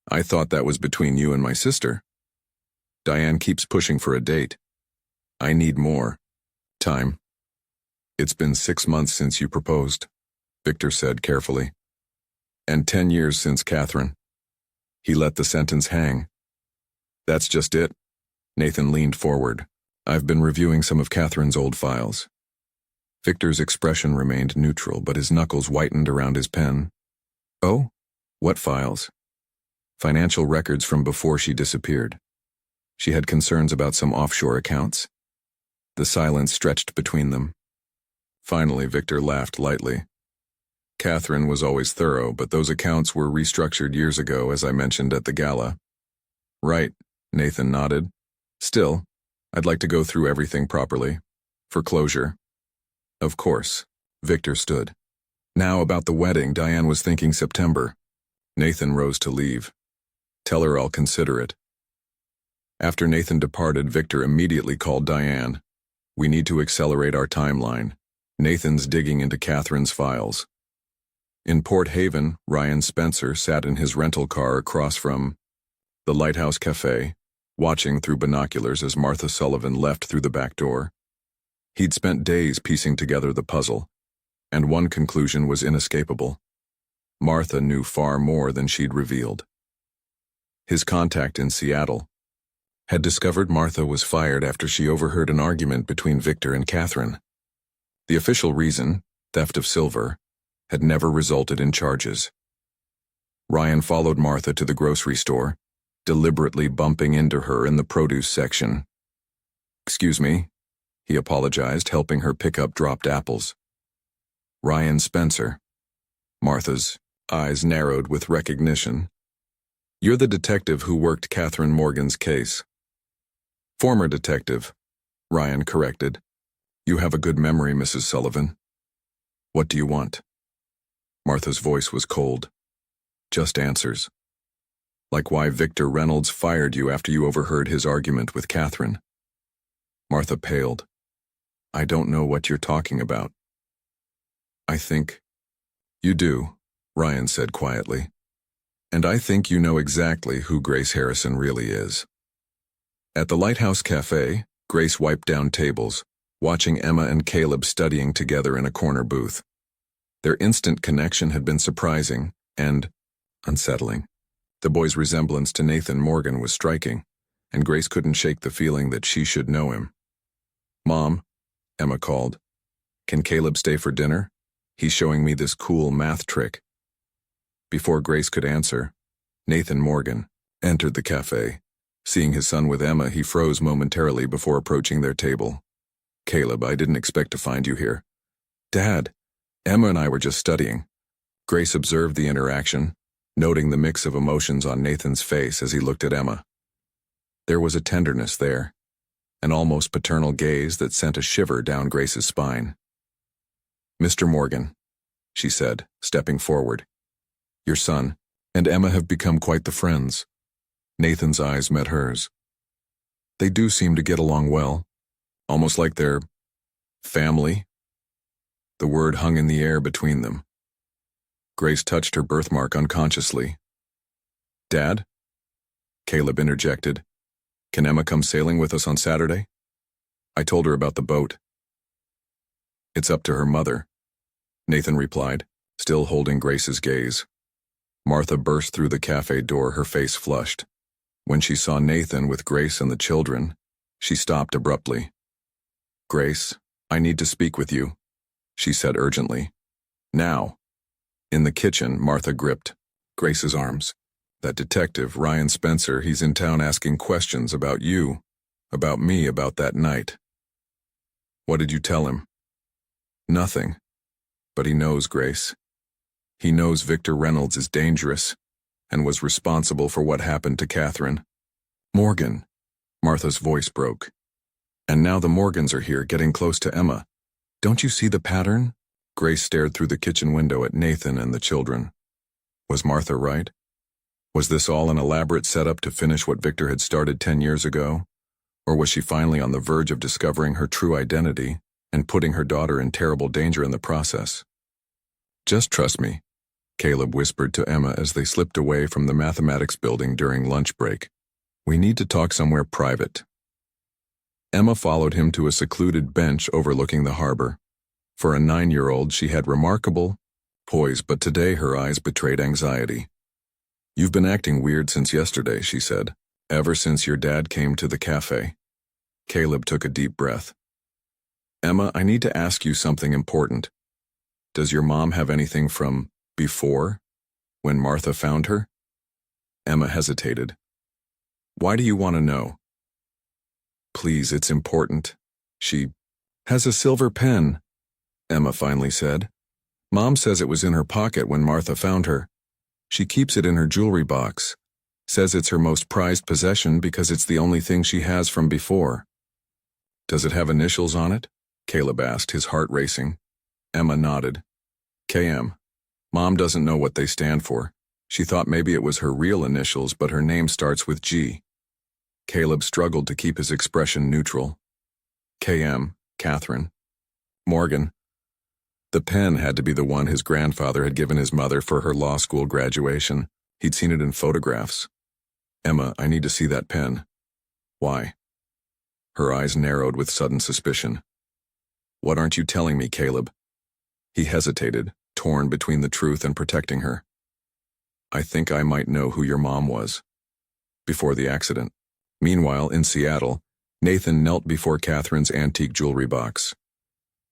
Speaker 1: I thought that was between you and my sister. Diane keeps pushing for a date. I need more time." "It's been 6 months since you proposed," Victor said carefully. "And 10 years since Catherine." He let the sentence hang. "That's just it." Nathan leaned forward. "I've been reviewing some of Catherine's old files." Victor's expression remained neutral, but his knuckles whitened around his pen. "Oh? What files?" "Financial records from before she disappeared. She had concerns about some offshore accounts." The silence stretched between them. Finally, Victor laughed lightly. "Catherine was always thorough, but those accounts were restructured years ago, as I mentioned at the gala." "Right," Nathan nodded. "Still, I'd like to go through everything properly. For closure." "Of course." Victor stood. Now about the wedding, Diane was thinking September. Nathan rose to leave. "Tell her I'll consider it." After Nathan departed, Victor immediately called Diane. "We need to accelerate our timeline. Nathan's digging into Catherine's files." In Port Haven, Ryan Spencer sat in his rental car across from the Lighthouse Cafe, watching through binoculars as Martha Sullivan left through the back door. He'd spent days piecing together the puzzle, and one conclusion was inescapable. Martha knew far more than she'd revealed. His contact in Seattle had discovered Martha was fired after she overheard an argument between Victor and Catherine. The official reason, theft of silver, had never resulted in charges. Ryan followed Martha to the grocery store, deliberately bumping into her in the produce section. "Excuse me," he apologized, helping her pick up dropped apples. "Ryan Spencer." Martha's eyes narrowed with recognition. "You're the detective who worked Catherine Morgan's case." "Former detective," Ryan corrected. "You have a good memory, Mrs. Sullivan. What do you want?" Martha's voice was cold. "Just answers. Like why Victor Reynolds fired you after you overheard his argument with Catherine." Martha paled. "I don't know what you're talking about." "I think you do," Ryan said quietly. "And I think you know exactly who Grace Harrison really is." At the Lighthouse Cafe, Grace wiped down tables, watching Emma and Caleb studying together in a corner booth. Their instant connection had been surprising and unsettling. The boy's resemblance to Nathan Morgan was striking, and Grace couldn't shake the feeling that she should know him. "Mom," Emma called, "can Caleb stay for dinner? He's showing me this cool math trick." Before Grace could answer, Nathan Morgan entered the cafe. Seeing his son with Emma, he froze momentarily before approaching their table. "Caleb, I didn't expect to find you here." "Dad, Emma and I were just studying." Grace observed the interaction, noting the mix of emotions on Nathan's face as he looked at Emma. There was a tenderness there, an almost paternal gaze that sent a shiver down Grace's spine. "Mr. Morgan," she said, stepping forward. "Your son and Emma have become quite the friends." Nathan's eyes met hers. "They do seem to get along well, almost like they're family." The word hung in the air between them. Grace touched her birthmark unconsciously. "Dad?" Caleb interjected. "Can Emma come sailing with us on Saturday? I told her about the boat." "It's up to her mother," Nathan replied, still holding Grace's gaze. Martha burst through the cafe door, her face flushed. When she saw Nathan with Grace and the children, she stopped abruptly. "Grace, I need to speak with you," she said urgently. "Now." In the kitchen, Martha gripped Grace's arms. "That detective, Ryan Spencer, he's in town asking questions about you, about me, about that night." "What did you tell him?" "Nothing. But he knows, Grace. He knows Victor Reynolds is dangerous and was responsible for what happened to Catherine." "Morgan," Martha's voice broke. "And now the Morgans are here, getting close to Emma. Don't you see the pattern?" Grace stared through the kitchen window at Nathan and the children. Was Martha right? Was this all an elaborate setup to finish what Victor had started 10 years ago? Or was she finally on the verge of discovering her true identity and putting her daughter in terrible danger in the process? "Just trust me," Caleb whispered to Emma as they slipped away from the mathematics building during lunch break. "We need to talk somewhere private." Emma followed him to a secluded bench overlooking the harbor. For a 9-year-old, she had remarkable poise, but today her eyes betrayed anxiety. "You've been acting weird since yesterday," she said. "Ever since your dad came to the cafe." Caleb took a deep breath. "Emma, I need to ask you something important. Does your mom have anything from before, when Martha found her?" Emma hesitated. "Why do you want to know?" "Please, it's important. She has a silver pen," Emma finally said. "Mom says it was in her pocket when Martha found her. She keeps it in her jewelry box. Says it's her most prized possession because it's the only thing she has from before." "Does it have initials on it?" Caleb asked, his heart racing. Emma nodded. "KM. Mom doesn't know what they stand for. She thought maybe it was her real initials, but her name starts with G." Caleb struggled to keep his expression neutral. "KM, Catherine. Morgan. The pen had to be the one his grandfather had given his mother for her law school graduation. He'd seen it in photographs. "Emma, I need to see that pen." "Why?" Her eyes narrowed with sudden suspicion. "What aren't you telling me, Caleb?" He hesitated, torn between the truth and protecting her. "I think I might know who your mom was." Before the accident. Meanwhile, in Seattle, Nathan knelt before Catherine's antique jewelry box.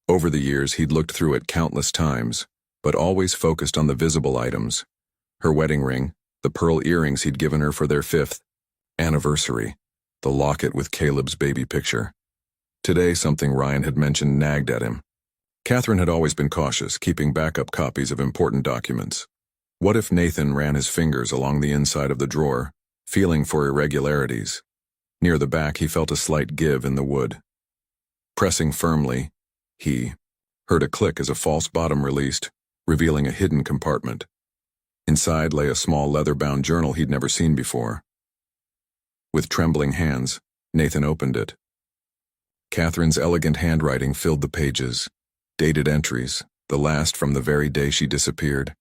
Speaker 1: Over the years, he'd looked through it countless times, but always focused on the visible items. Her wedding ring, the pearl earrings he'd given her for their 5th anniversary, the locket with Caleb's baby picture. Today, something Ryan had mentioned nagged at him. Catherine had always been cautious, keeping backup copies of important documents. What if Nathan ran his fingers along the inside of the drawer, feeling for irregularities? Near the back, he felt a slight give in the wood. Pressing firmly, he heard a click as a false bottom released, revealing a hidden compartment. Inside lay a small leather-bound journal he'd never seen before. With trembling hands, Nathan opened it. Catherine's elegant handwriting filled the pages, dated entries, the last from the very day she disappeared.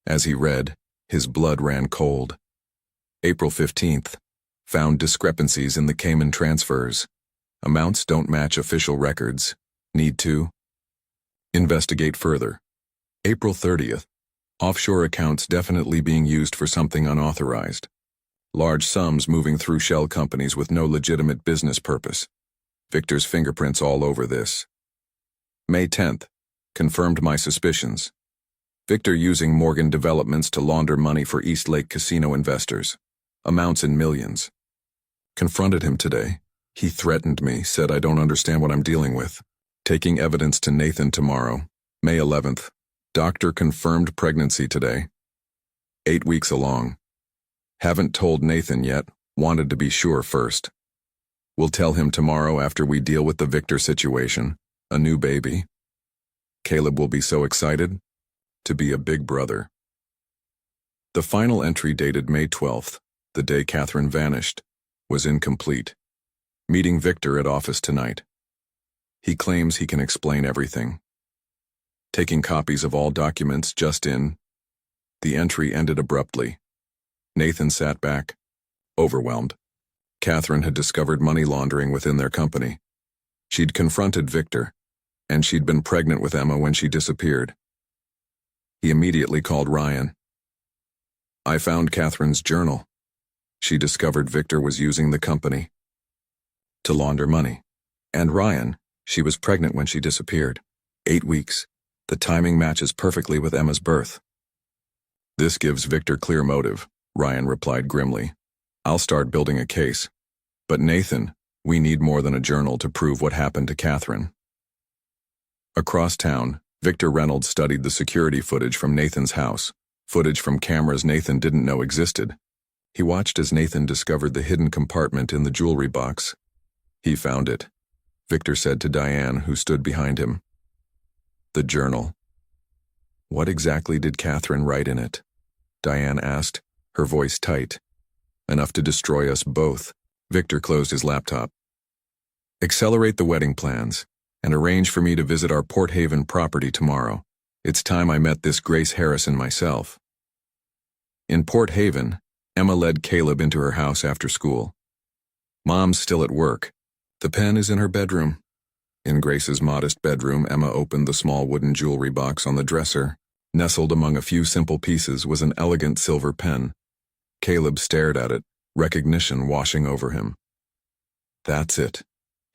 Speaker 1: As he read, his blood ran cold. April 15th. Found discrepancies in the Cayman transfers. Amounts don't match official records. Need to investigate further. April 30th. Offshore accounts definitely being used for something unauthorized. Large sums moving through shell companies with no legitimate business purpose. Victor's fingerprints all over this. May 10th. Confirmed my suspicions. Victor using Morgan Developments to launder money for East Lake Casino investors. Amounts in millions. Confronted him today. He threatened me, said I don't understand what I'm dealing with. Taking evidence to Nathan tomorrow. May 11th. Doctor confirmed pregnancy today. 8 weeks along. Haven't told Nathan yet, wanted to be sure first. We'll tell him tomorrow after we deal with the Victor situation. A new baby. Caleb will be so excited. To be a big brother. The final entry dated May 12th, the day Catherine vanished, was incomplete. Meeting Victor at office tonight. He claims he can explain everything. Taking copies of all documents just in. The entry ended abruptly. Nathan sat back, overwhelmed. Catherine had discovered money laundering within their company. She'd confronted Victor, and she'd been pregnant with Emma when she disappeared. He immediately called Ryan. I found Catherine's journal. She discovered Victor was using the company to launder money. And Ryan, she was pregnant when she disappeared. 8 weeks. The timing matches perfectly with Emma's birth. This gives Victor clear motive, Ryan replied grimly. I'll start building a case. But Nathan, we need more than a journal to prove what happened to Catherine. Across town, Victor Reynolds studied the security footage from Nathan's house, footage from cameras Nathan didn't know existed. He watched as Nathan discovered the hidden compartment in the jewelry box. He found it, Victor said to Diane, who stood behind him. The journal. What exactly did Catherine write in it? Diane asked, her voice tight. Enough to destroy us both. Victor closed his laptop. Accelerate the wedding plans, and arrange for me to visit our Port Haven property tomorrow. It's time I met this Grace Harrison myself. In Port Haven, Emma led Caleb into her house after school. Mom's still at work. The pen is in her bedroom. In Grace's modest bedroom, Emma opened the small wooden jewelry box on the dresser. Nestled among a few simple pieces was an elegant silver pen. Caleb stared at it, recognition washing over him. That's it,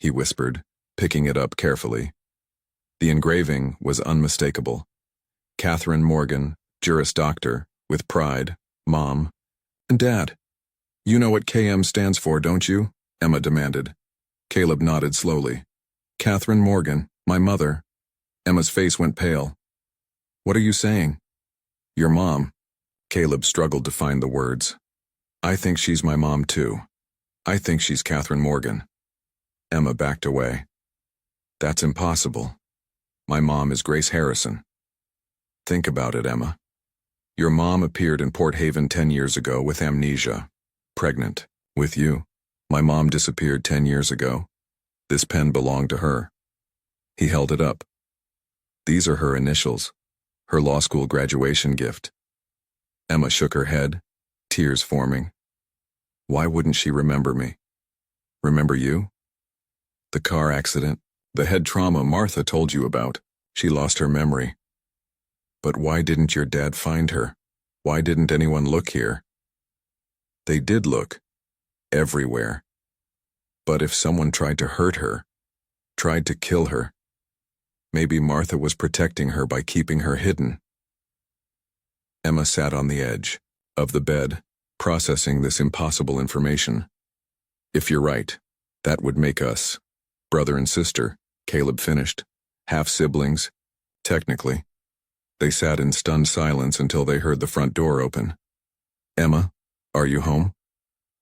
Speaker 1: he whispered, picking it up carefully. The engraving was unmistakable. Catherine Morgan, Juris Doctor, with pride, Mom, and Dad. You know what KM stands for, don't you? Emma demanded. Caleb nodded slowly. Catherine Morgan, my mother. Emma's face went pale. What are you saying? Your mom. Caleb struggled to find the words. I think she's my mom too. I think she's Catherine Morgan. Emma backed away. That's impossible. My mom is Grace Harrison. Think about it, Emma. Your mom appeared in Port Haven 10 years ago with amnesia, pregnant, with you. My mom disappeared 10 years ago. This pen belonged to her. He held it up. These are her initials, her law school graduation gift. Emma shook her head, tears forming. Why wouldn't she remember me? Remember you? The car accident, the head trauma Martha told you about. She lost her memory. But why didn't your dad find her? Why didn't anyone look here? They did look. Everywhere. But if someone tried to hurt her, tried to kill her, maybe Martha was protecting her by keeping her hidden. Emma sat on the edge of the bed, processing this impossible information. If you're right, that would make us brother and sister, Caleb finished. Half-siblings, technically. They sat in stunned silence until they heard the front door open. Emma, are you home?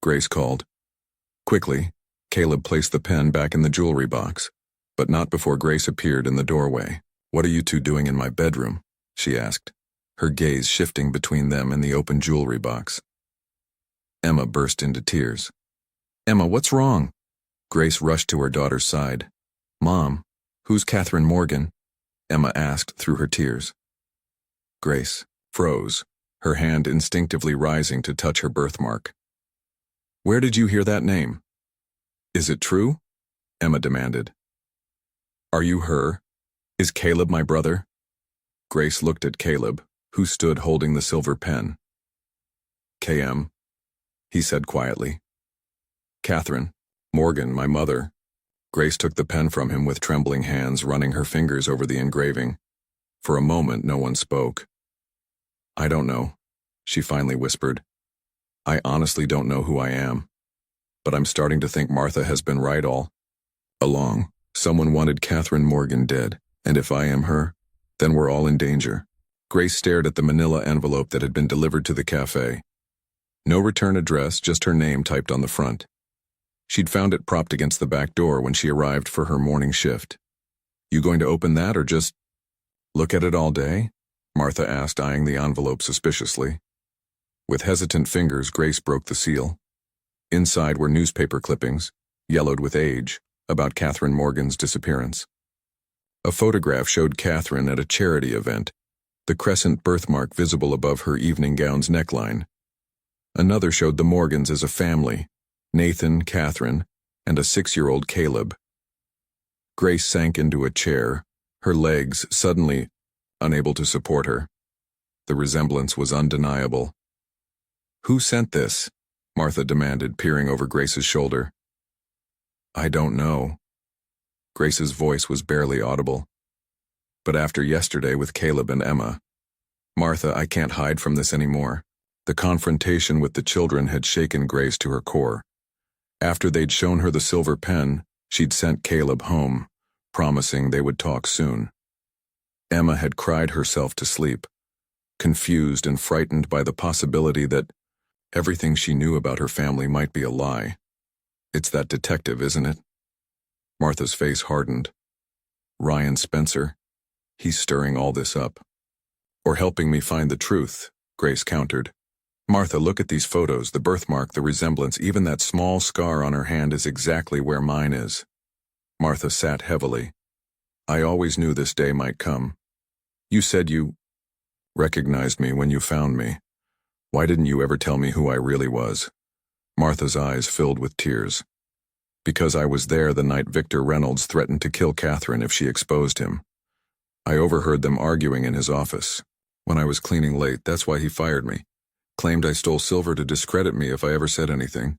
Speaker 1: Grace called. Quickly, Caleb placed the pen back in the jewelry box, but not before Grace appeared in the doorway. What are you two doing in my bedroom? She asked, her gaze shifting between them and the open jewelry box. Emma burst into tears. Emma, what's wrong? Grace rushed to her daughter's side. Mom, who's Catherine Morgan? Emma asked through her tears. Grace froze, her hand instinctively rising to touch her birthmark. Where did you hear that name? Is it true? Emma demanded. Are you her? Is Caleb my brother? Grace looked at Caleb, who stood holding the silver pen. KM, he said quietly. Catherine Morgan, my mother. Grace took the pen from him with trembling hands, running her fingers over the engraving. For a moment, no one spoke. I don't know, she finally whispered. I honestly don't know who I am. But I'm starting to think Martha has been right all along. Someone wanted Catherine Morgan dead, and if I am her, then we're all in danger. Grace stared at the manila envelope that had been delivered to the cafe. No return address, just her name typed on the front. She'd found it propped against the back door when she arrived for her morning shift. You going to open that or just look at it all day? Martha asked, eyeing the envelope suspiciously. With hesitant fingers, Grace broke the seal. Inside were newspaper clippings, yellowed with age, about Catherine Morgan's disappearance. A photograph showed Catherine at a charity event, the crescent birthmark visible above her evening gown's neckline. Another showed the Morgans as a family, Nathan, Catherine, and a 6-year-old Caleb. Grace sank into a chair, her legs suddenly unable to support her. The resemblance was undeniable. Who sent this? Martha demanded, peering over Grace's shoulder. I don't know. Grace's voice was barely audible. But after yesterday with Caleb and Emma, Martha, I can't hide from this anymore. The confrontation with the children had shaken Grace to her core. After they'd shown her the silver pen, she'd sent Caleb home, promising they would talk soon. Emma had cried herself to sleep, confused and frightened by the possibility that everything she knew about her family might be a lie. It's that detective, isn't it? Martha's face hardened. Ryan Spencer. He's stirring all this up. Or helping me find the truth, Grace countered. Martha, look at these photos, the birthmark, the resemblance, even that small scar on her hand is exactly where mine is. Martha sat heavily. I always knew this day might come. You said you recognized me when you found me. Why didn't you ever tell me who I really was? Martha's eyes filled with tears. Because I was there the night Victor Reynolds threatened to kill Catherine if she exposed him. I overheard them arguing in his office. When I was cleaning late, that's why he fired me. Claimed I stole silver to discredit me if I ever said anything.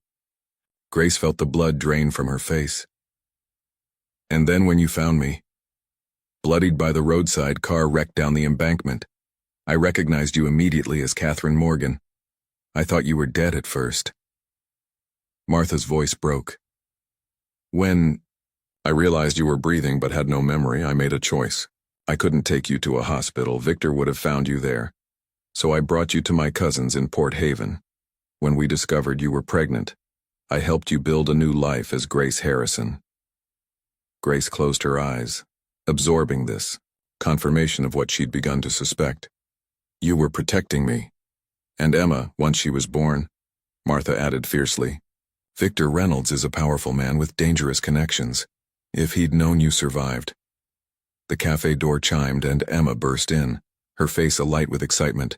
Speaker 1: Grace felt the blood drain from her face. And then when you found me, bloodied by the roadside car wrecked down the embankment, I recognized you immediately as Catherine Morgan. I thought you were dead at first. Martha's voice broke. When I realized you were breathing but had no memory, I made a choice. I couldn't take you to a hospital. Victor would have found you there. So I brought you to my cousins in Port Haven. When we discovered you were pregnant, I helped you build a new life as Grace Harrison. Grace closed her eyes, absorbing this, confirmation of what she'd begun to suspect. You were protecting me. And Emma, once she was born, Martha added fiercely. Victor Reynolds is a powerful man with dangerous connections. If he'd known you survived. The cafe door chimed and Emma burst in, her face alight with excitement.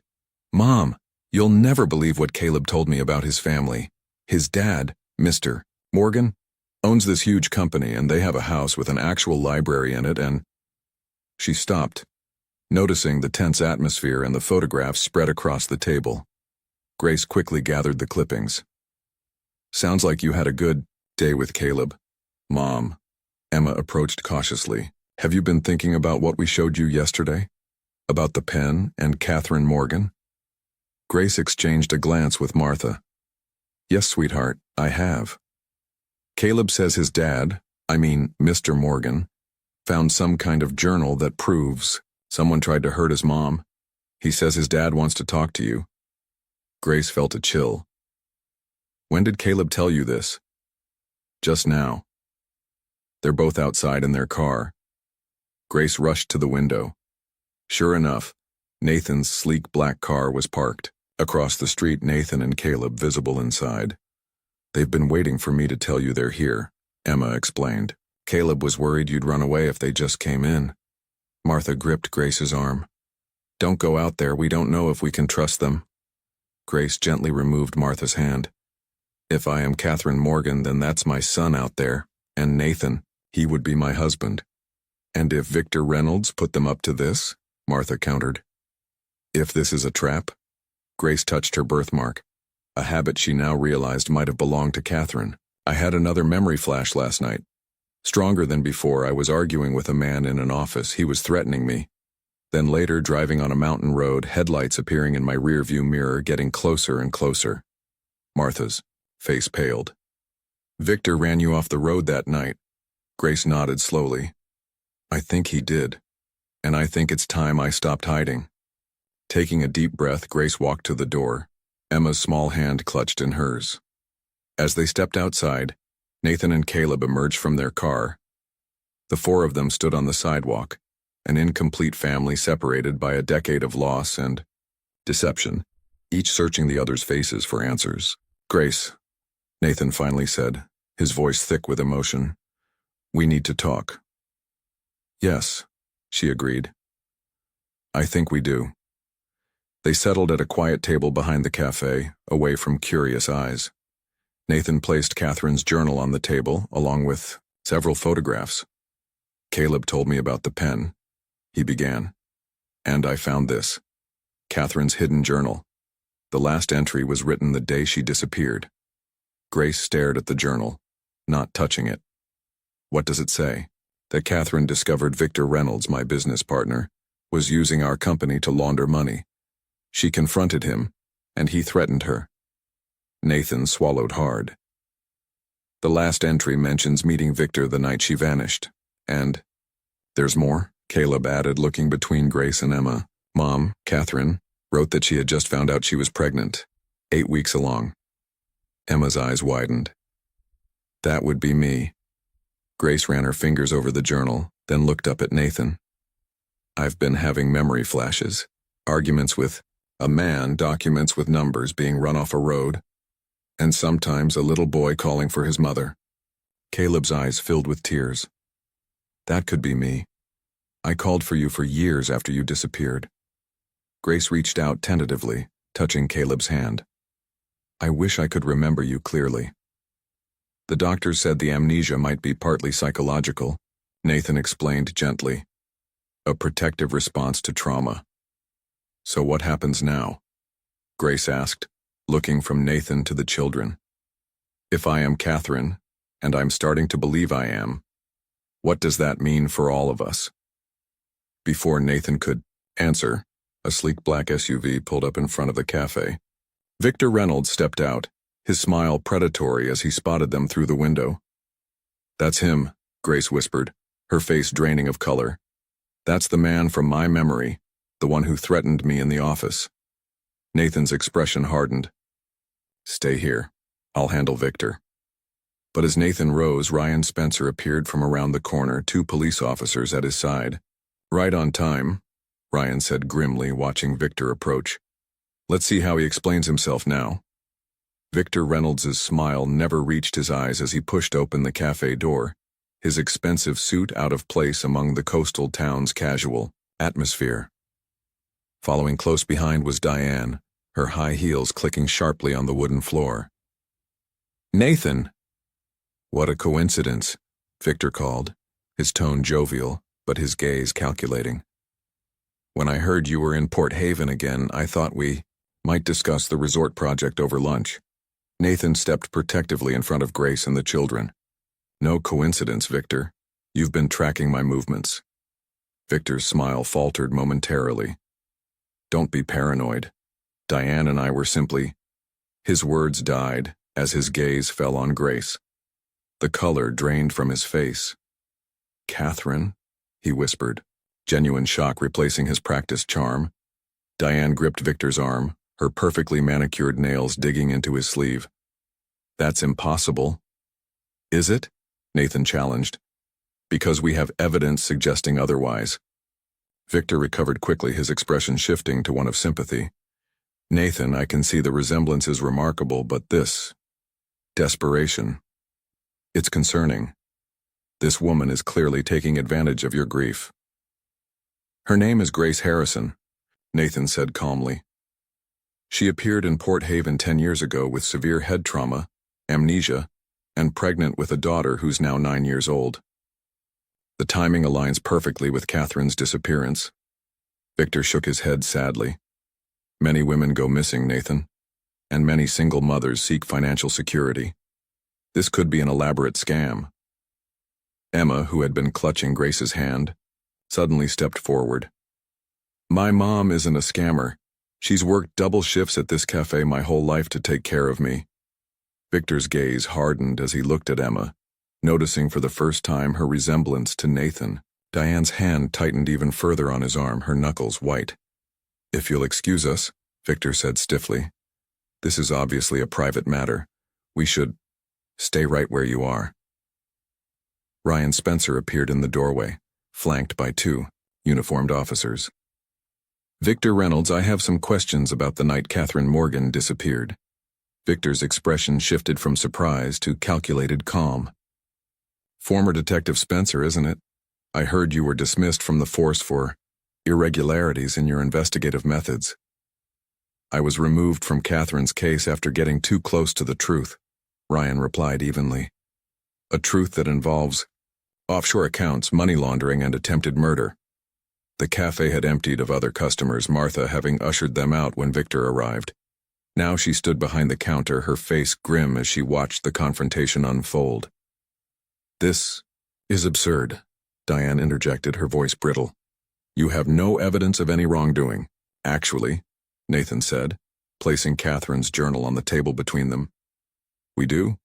Speaker 1: "Mom, you'll never believe what Caleb told me about his family. His dad, Mr. Morgan, owns this huge company and they have a house with an actual library in it and—" She stopped, noticing the tense atmosphere and the photographs spread across the table. Grace quickly gathered the clippings. "Sounds like you had a good day with Caleb, Mom." Emma approached cautiously. "Have you been thinking about what we showed you yesterday? About the pen and Catherine Morgan?" Grace exchanged a glance with Martha. "Yes, sweetheart, I have. Caleb says his dad, Mr. Morgan, found some kind of journal that proves someone tried to hurt his mom. He says his dad wants to talk to you." Grace felt a chill. "When did Caleb tell you this?" "Just now." They're both outside in their car. Grace rushed to the window. Sure enough, Nathan's sleek black car was parked. Across the street, Nathan and Caleb visible inside. "They've been waiting for me to tell you they're here," Emma explained. "Caleb was worried you'd run away if they just came in." Martha gripped Grace's arm. "Don't go out there, we don't know if we can trust them." Grace gently removed Martha's hand. "If I am Catherine Morgan, then that's my son out there, and Nathan, he would be my husband." "And if Victor Reynolds put them up to this?" Martha countered. "If this is a trap?" Grace touched her birthmark, a habit she now realized might have belonged to Catherine. "I had another memory flash last night. Stronger than before, I was arguing with a man in an office. He was threatening me. Then later, driving on a mountain road, headlights appearing in my rearview mirror, getting closer and closer." Martha's face paled. "Victor ran you off the road that night?" Grace nodded slowly. "I think he did. And I think it's time I stopped hiding." Taking a deep breath, Grace walked to the door, Emma's small hand clutched in hers. As they stepped outside, Nathan and Caleb emerged from their car. The four of them stood on the sidewalk, an incomplete family separated by a decade of loss and deception, each searching the other's faces for answers. "Grace," Nathan finally said, his voice thick with emotion, "we need to talk." "Yes," she agreed. "I think we do." They settled at a quiet table behind the cafe, away from curious eyes. Nathan placed Catherine's journal on the table, along with several photographs. "Caleb told me about the pen," he began. "And I found this. Catherine's hidden journal. The last entry was written the day she disappeared." Grace stared at the journal, not touching it. "What does it say?" "That Catherine discovered Victor Reynolds, my business partner, was using our company to launder money. She confronted him, and he threatened her." Nathan swallowed hard. "The last entry mentions meeting Victor the night she vanished, and—" "There's more?" Caleb added, looking between Grace and Emma. "Mom, Catherine, wrote that she had just found out she was pregnant, 8 weeks along." Emma's eyes widened. "That would be me." Grace ran her fingers over the journal, then looked up at Nathan. "I've been having memory flashes, arguments with a man, documents with numbers being run off a road, and sometimes a little boy calling for his mother." Caleb's eyes filled with tears. "That could be me. I called for you for years after you disappeared." Grace reached out tentatively, touching Caleb's hand. "I wish I could remember you clearly." "The doctor said the amnesia might be partly psychological," Nathan explained gently. "A protective response to trauma." "So what happens now?" Grace asked, looking from Nathan to the children. "If I am Catherine, and I'm starting to believe I am, what does that mean for all of us?" Before Nathan could answer, a sleek black SUV pulled up in front of the cafe. Victor Reynolds stepped out, his smile predatory as he spotted them through the window. "That's him," Grace whispered, her face draining of color. "That's the man from my memory, the one who threatened me in the office." Nathan's expression hardened. "Stay here. I'll handle Victor." But as Nathan rose, Ryan Spencer appeared from around the corner, 2 police officers at his side. "Right on time," Ryan said grimly, watching Victor approach. "Let's see how he explains himself now." Victor Reynolds' smile never reached his eyes as he pushed open the cafe door. his expensive suit out of place among the coastal town's casual atmosphere. Following close behind was Diane, her high heels clicking sharply on the wooden floor. "Nathan!" "What a coincidence," Victor called, his tone jovial, but his gaze calculating. "When I heard you were in Port Haven again, I thought we might discuss the resort project over lunch." Nathan stepped protectively in front of Grace and the children. "No coincidence, Victor. You've been tracking my movements." Victor's smile faltered momentarily. "Don't be paranoid. Diane and I were simply—" His words died as his gaze fell on Grace. The color drained from his face. "Catherine?" he whispered, genuine shock replacing his practiced charm. Diane gripped Victor's arm, her perfectly manicured nails digging into his sleeve. "That's impossible." "Is it?" Nathan challenged. "Because we have evidence suggesting otherwise." Victor recovered quickly, his expression shifting to one of sympathy. "Nathan, I can see the resemblance is remarkable, but this desperation, it's concerning. This woman is clearly taking advantage of your grief." "Her name is Grace Harrison," Nathan said calmly. "She appeared in Port Haven 10 years ago with severe head trauma, amnesia, and pregnant with a daughter who's now 9 years old. The timing aligns perfectly with Catherine's disappearance." Victor shook his head sadly. "Many women go missing, Nathan, and many single mothers seek financial security. This could be an elaborate scam." Emma, who had been clutching Grace's hand, suddenly stepped forward. "My mom isn't a scammer. She's worked double shifts at this cafe my whole life to take care of me." Victor's gaze hardened as he looked at Emma, noticing for the first time her resemblance to Nathan. Diane's hand tightened even further on his arm, her knuckles white. "If you'll excuse us," Victor said stiffly. "This is obviously a private matter. We should stay right where you are." Ryan Spencer appeared in the doorway, flanked by 2 uniformed officers. "Victor Reynolds, I have some questions about the night Catherine Morgan disappeared." Victor's expression shifted from surprise to calculated calm. "Former Detective Spencer, isn't it? I heard you were dismissed from the force for irregularities in your investigative methods." "I was removed from Catherine's case after getting too close to the truth," Ryan replied evenly. "A truth that involves offshore accounts, money laundering, and attempted murder." The cafe had emptied of other customers, Martha having ushered them out when Victor arrived. Now she stood behind the counter, her face grim as she watched the confrontation unfold. "This is absurd," Diane interjected, her voice brittle. "You have no evidence of any wrongdoing." "Actually," Nathan said, placing Catherine's journal on the table between them. "We do?"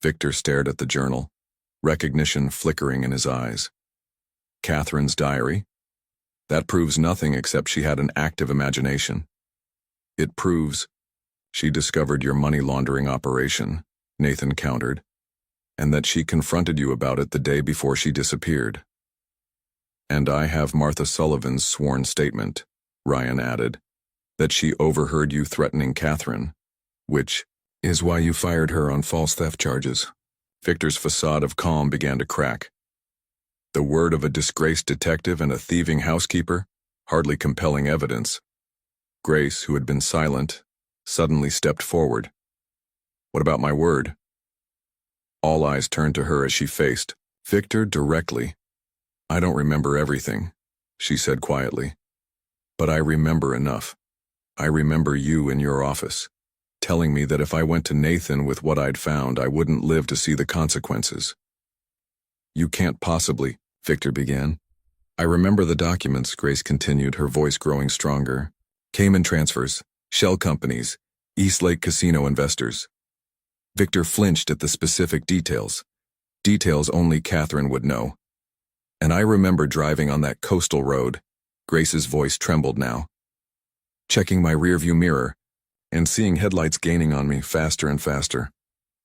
Speaker 1: Victor stared at the journal, recognition flickering in his eyes. "Catherine's diary? That proves nothing except she had an active imagination." "It proves she discovered your money laundering operation," Nathan countered, "and that she confronted you about it the day before she disappeared." "And I have Martha Sullivan's sworn statement," Ryan added, "that she overheard you threatening Catherine, which is why you fired her on false theft charges." Victor's facade of calm began to crack. The word of a disgraced detective and a thieving housekeeper? Hardly compelling evidence. Grace, who had been silent, suddenly stepped forward. "What about my word?" All eyes turned to her as she faced Victor directly. "I don't remember everything," she said quietly. "But I remember enough. I remember you in your office, telling me that if I went to Nathan with what I'd found, I wouldn't live to see the consequences." "You can't possibly," Victor began. "I remember the documents," Grace continued, her voice growing stronger. "Cayman transfers, shell companies, East Lake casino investors." Victor flinched at the specific details. Details only Catherine would know. "And I remember driving on that coastal road," Grace's voice trembled now, "checking my rearview mirror, and seeing headlights gaining on me faster and faster.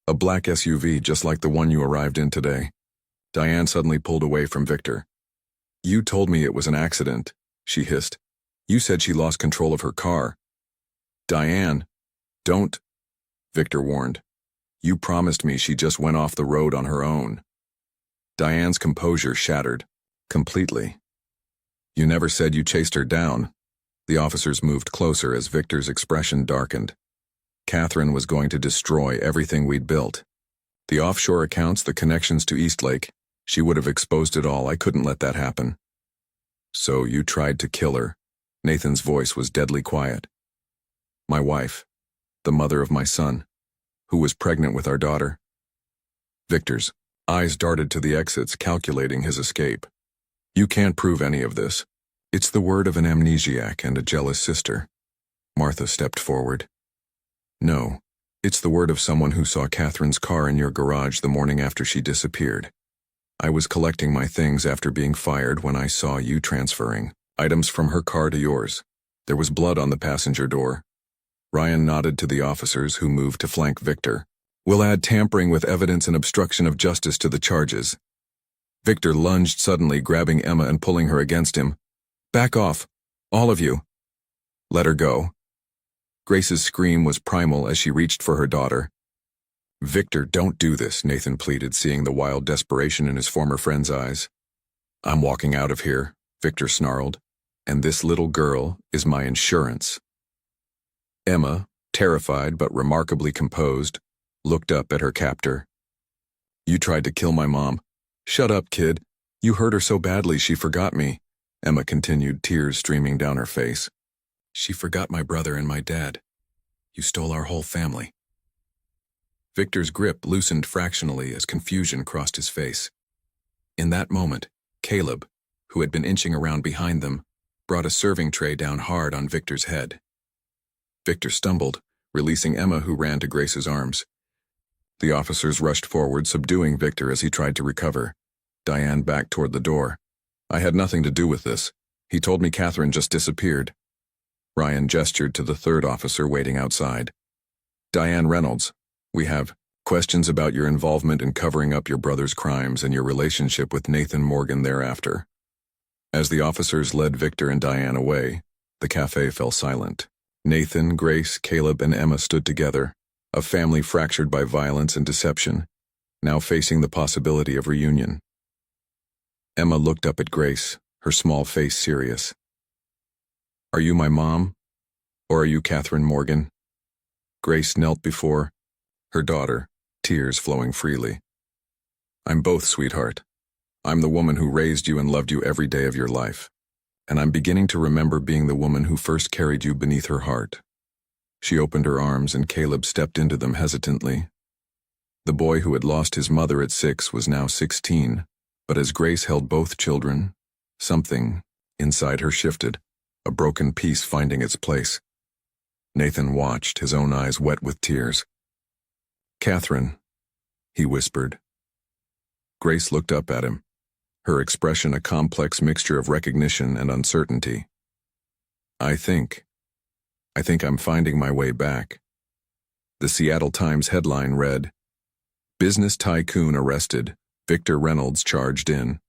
Speaker 1: A black SUV just like the one you arrived in today." Diane suddenly pulled away from Victor. "You told me it was an accident," she hissed. "You said she lost control of her car." "Diane, don't," Victor warned. "You promised me she just went off the road on her own." Diane's composure shattered. Completely. You never said you chased her down. The officers moved closer as Victor's expression darkened. Catherine was going to destroy everything we'd built. The offshore accounts, the connections to Eastlake, she would have exposed it all. I couldn't let that happen. So you tried to kill her. Nathan's voice was deadly quiet. My wife, the mother of my son, who was pregnant with our daughter. Victor's eyes darted to the exits, calculating his escape. You can't prove any of this. It's the word of an amnesiac and a jealous sister. Martha stepped forward. No, it's the word of someone who saw Catherine's car in your garage the morning after she disappeared. I was collecting my things after being fired when I saw you transferring items from her car to yours. There was blood on the passenger door. Ryan nodded to the officers who moved to flank Victor. We'll add tampering with evidence and obstruction of justice to the charges. Victor lunged suddenly, grabbing Emma and pulling her against him. Back off, all of you. Let her go. Grace's scream was primal as she reached for her daughter. Victor, don't do this, Nathan pleaded, seeing the wild desperation in his former friend's eyes. I'm walking out of here, Victor snarled, and this little girl is my insurance. Emma, terrified but remarkably composed, looked up at her captor. You tried to kill my mom. Shut up, kid. You hurt her so badly she forgot me, Emma continued, tears streaming down her face. She forgot my brother and my dad. You stole our whole family. Victor's grip loosened fractionally as confusion crossed his face. In that moment, Caleb, who had been inching around behind them, brought a serving tray down hard on Victor's head. Victor stumbled, releasing Emma, who ran to Grace's arms. The officers rushed forward, subduing Victor as he tried to recover. Diane backed toward the door. I had nothing to do with this. He told me Catherine just disappeared. Ryan gestured to the third officer waiting outside. Diane Reynolds, we have questions about your involvement in covering up your brother's crimes and your relationship with Nathan Morgan thereafter. As the officers led Victor and Diane away, the cafe fell silent. Nathan, Grace, Caleb, and Emma stood together, a family fractured by violence and deception, now facing the possibility of reunion. Emma looked up at Grace, her small face serious. Are you my mom, or are you Catherine Morgan? Grace knelt before her daughter, tears flowing freely. I'm both, sweetheart. I'm the woman who raised you and loved you every day of your life, and I'm beginning to remember being the woman who first carried you beneath her heart. She opened her arms and Caleb stepped into them hesitantly. The boy who had lost his mother at 6 was now 16, but as Grace held both children, something inside her shifted, a broken piece finding its place. Nathan watched, his own eyes wet with tears. Catherine, he whispered. Grace looked up at him, her expression a complex mixture of recognition and uncertainty. I think I'm finding my way back. The Seattle Times headline read, Business tycoon arrested, Victor Reynolds charged in.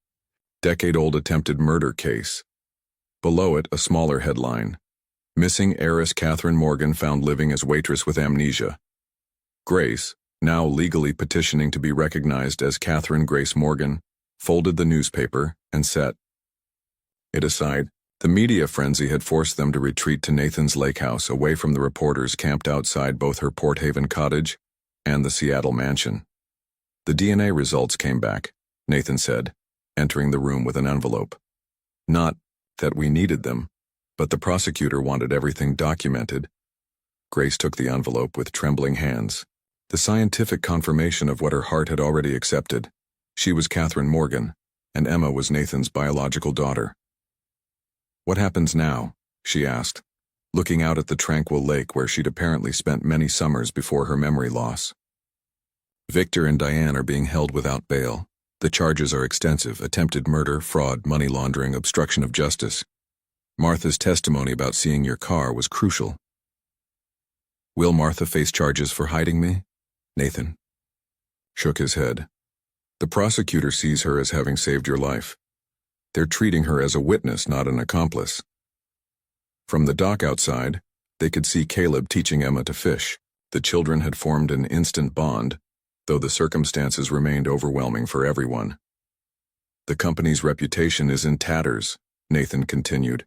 Speaker 1: Decade-old attempted murder case. Below it, a smaller headline, Missing heiress Catherine Morgan found living as waitress with amnesia. Grace, now legally petitioning to be recognized as Catherine Grace Morgan, folded the newspaper and set it aside. The media frenzy had forced them to retreat to Nathan's lake house, away from the reporters camped outside both her Port Haven cottage and the Seattle mansion. The DNA results came back, Nathan said, entering the room with an envelope. Not that we needed them, but the prosecutor wanted everything documented. Grace took the envelope with trembling hands. The scientific confirmation of what her heart had already accepted. She was Catherine Morgan, and Emma was Nathan's biological daughter. What happens now? She asked, looking out at the tranquil lake where she'd apparently spent many summers before her memory loss. Victor and Diane are being held without bail. The charges are extensive: attempted murder, fraud, money laundering, obstruction of justice. Martha's testimony about seeing your car was crucial. Will Martha face charges for hiding me? Nathan shook his head. The prosecutor sees her as having saved your life. They're treating her as a witness, not an accomplice. From the dock outside, they could see Caleb teaching Emma to fish. The children had formed an instant bond, though the circumstances remained overwhelming for everyone. The company's reputation is in tatters, Nathan continued.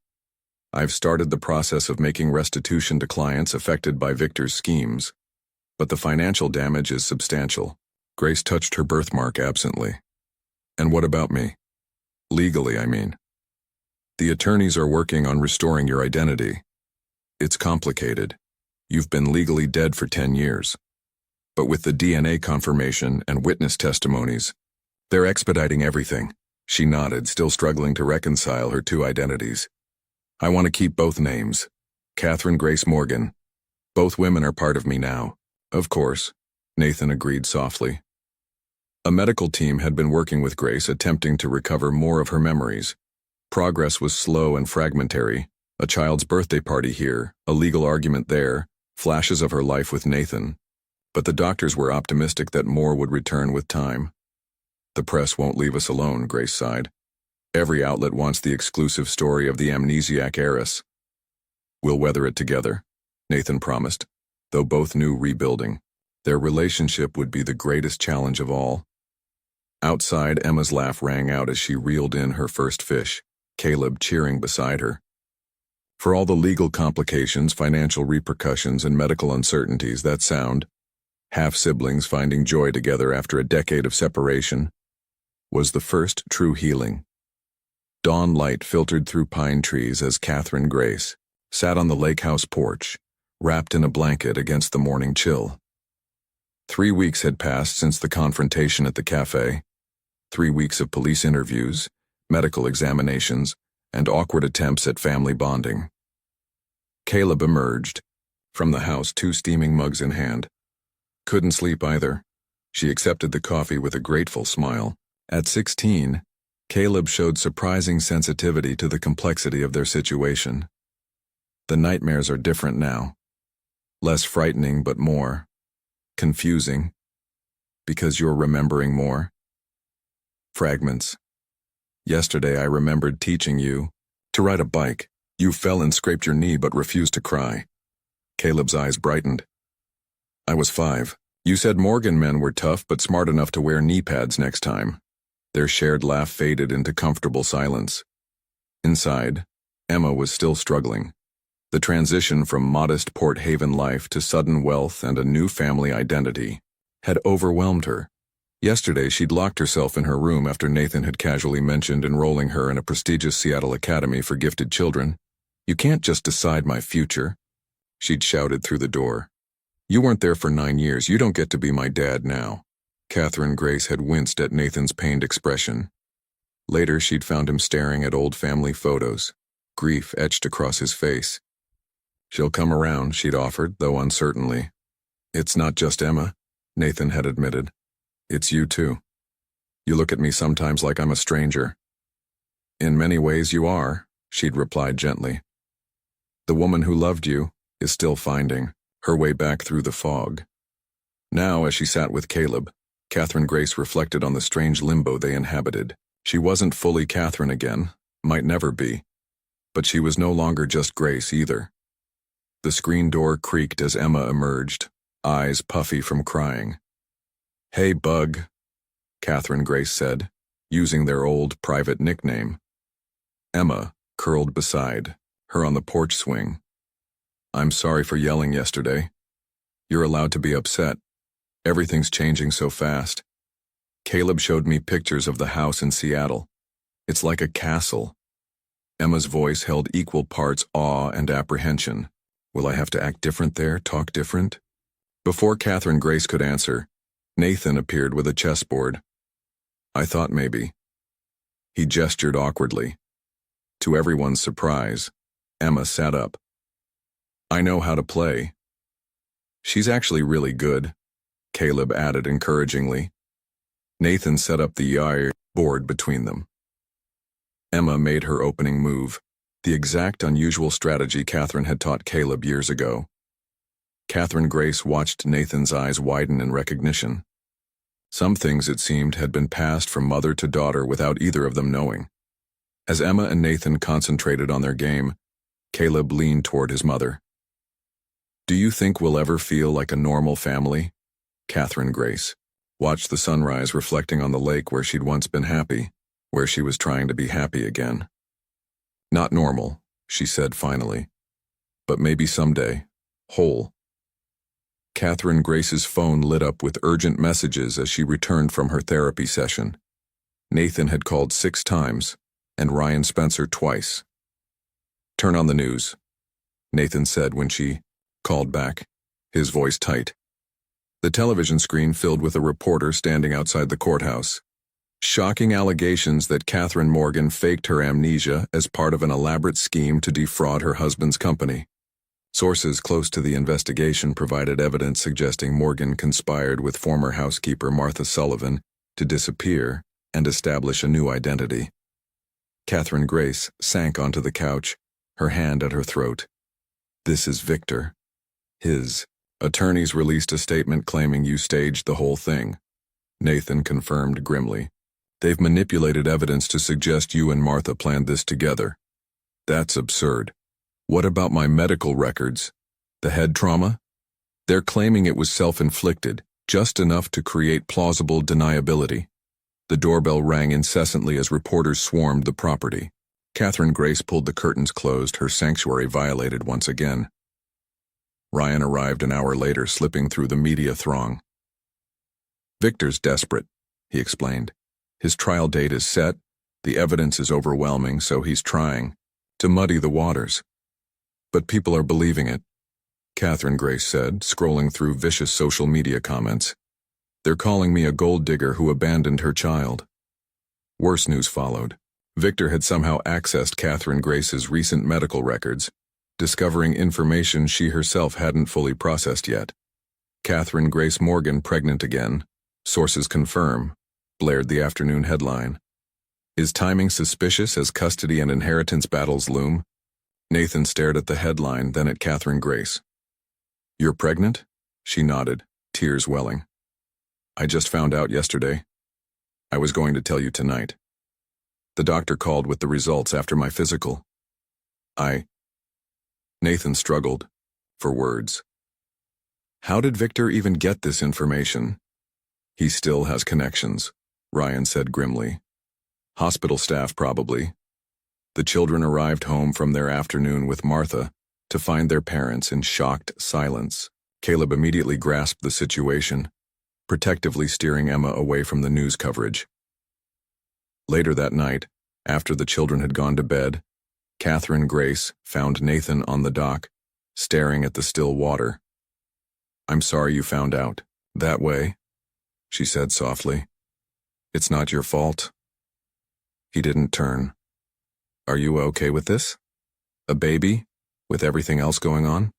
Speaker 1: I've started the process of making restitution to clients affected by Victor's schemes, but the financial damage is substantial. Grace touched her birthmark absently. And what about me? Legally, I mean. The attorneys are working on restoring your identity. It's complicated. You've been legally dead for 10 years. But with the DNA confirmation and witness testimonies, they're expediting everything. She nodded, still struggling to reconcile her two identities. I want to keep both names. Catherine Grace Morgan. Both women are part of me now. Of course, Nathan agreed softly. A medical team had been working with Grace, attempting to recover more of her memories. Progress was slow and fragmentary. A child's birthday party here, a legal argument there, flashes of her life with Nathan. But the doctors were optimistic that more would return with time. The press won't leave us alone, Grace sighed. Every outlet wants the exclusive story of the amnesiac heiress. We'll weather it together, Nathan promised, though both knew rebuilding. Their relationship would be the greatest challenge of all. Outside, Emma's laugh rang out as she reeled in her first fish, Caleb cheering beside her. For all the legal complications, financial repercussions, and medical uncertainties that sound, half-siblings finding joy together after a decade of separation, was the first true healing. Dawn light filtered through pine trees as Catherine Grace sat on the lake house porch, wrapped in a blanket against the morning chill. 3 weeks had passed since the confrontation at the cafe. 3 weeks of police interviews, medical examinations, and awkward attempts at family bonding. Caleb emerged from the house, 2 steaming mugs in hand. Couldn't sleep either. She accepted the coffee with a grateful smile. At 16, Caleb showed surprising sensitivity to the complexity of their situation. The nightmares are different now. Less frightening, but more confusing. Because you're remembering more. Fragments. Yesterday I remembered teaching you to ride a bike. You fell and scraped your knee but refused to cry. Caleb's eyes brightened. I was 5. You said Morgan men were tough but smart enough to wear knee pads next time. Their shared laugh faded into comfortable silence. Inside, Emma was still struggling. The transition from modest Port Haven life to sudden wealth and a new family identity had overwhelmed her. Yesterday she'd locked herself in her room after Nathan had casually mentioned enrolling her in a prestigious Seattle academy for gifted children. You can't just decide my future, she'd shouted through the door. You weren't there for 9 years. You don't get to be my dad now. Catherine Grace had winced at Nathan's pained expression. Later, she'd found him staring at old family photos, grief etched across his face. She'll come around, she'd offered, though uncertainly. It's not just Emma, Nathan had admitted. It's you too. You look at me sometimes like I'm a stranger. In many ways you are, she'd replied gently. The woman who loved you is still finding her way back through the fog. Now, as she sat with Caleb, Catherine Grace reflected on the strange limbo they inhabited. She wasn't fully Catherine again, might never be. But she was no longer just Grace either. The screen door creaked as Emma emerged, eyes puffy from crying. Hey, Bug, Catherine Grace said, using their old private nickname. Emma curled beside her on the porch swing. I'm sorry for yelling yesterday. You're allowed to be upset. Everything's changing so fast. Caleb showed me pictures of the house in Seattle. It's like a castle. Emma's voice held equal parts awe and apprehension. Will I have to act different there, talk different? Before Catherine Grace could answer, Nathan appeared with a chessboard. I thought maybe. He gestured awkwardly. To everyone's surprise, Emma sat up. I know how to play. She's actually really good, Caleb added encouragingly. Nathan set up the board between them. Emma made her opening move, the exact unusual strategy Catherine had taught Caleb years ago. Catherine Grace watched Nathan's eyes widen in recognition. Some things, it seemed, had been passed from mother to daughter without either of them knowing. As Emma and Nathan concentrated on their game, Caleb leaned toward his mother. Do you think we'll ever feel like a normal family? Catherine Grace watched the sunrise reflecting on the lake where she'd once been happy. where she was trying to be happy again. Not normal, she said finally, but maybe someday, whole. Catherine Grace's phone lit up with urgent messages as she returned from her therapy session. Nathan had called 6 times, and Ryan Spencer twice. "Turn on the news," Nathan said when she called back, his voice tight. The television screen filled with a reporter standing outside the courthouse. Shocking allegations that Catherine Morgan faked her amnesia as part of an elaborate scheme to defraud her husband's company. Sources close to the investigation provided evidence suggesting Morgan conspired with former housekeeper Martha Sullivan to disappear and establish a new identity. Catherine Grace sank onto the couch, her hand at her throat. "This is Victor. His attorneys released a statement claiming you staged the whole thing," Nathan confirmed grimly. "They've manipulated evidence to suggest you and Martha planned this together. That's absurd. What about my medical records? The head trauma? They're claiming it was self-inflicted, just enough to create plausible deniability." The doorbell rang incessantly as reporters swarmed the property. Catherine Grace pulled the curtains closed, her sanctuary violated once again. Ryan arrived an hour later, slipping through the media throng. "Victor's desperate," he explained. "His trial date is set, the evidence is overwhelming, so he's trying to muddy the waters. But people are believing it," Catherine Grace said, scrolling through vicious social media comments. "They're calling me a gold digger who abandoned her child." Worse news followed. Victor had somehow accessed Catherine Grace's recent medical records, discovering information she herself hadn't fully processed yet. "Catherine Grace Morgan pregnant again, sources confirm," blared the afternoon headline. "Is timing suspicious as custody and inheritance battles loom?" Nathan stared at the headline, then at Catherine Grace. "You're pregnant?" She nodded, tears welling. "I just found out yesterday. I was going to tell you tonight. The doctor called with the results after my physical. Nathan struggled for words. "How did Victor even get this information?" "He still has connections," Ryan said grimly. "Hospital staff, probably." The children arrived home from their afternoon with Martha to find their parents in shocked silence. Caleb immediately grasped the situation, protectively steering Emma away from the news coverage. Later that night, after the children had gone to bed, Catherine Grace found Nathan on the dock, staring at the still water. "I'm sorry you found out that way," she said softly. "It's not your fault." He didn't turn. "Are you okay with this? A baby, with everything else going on?"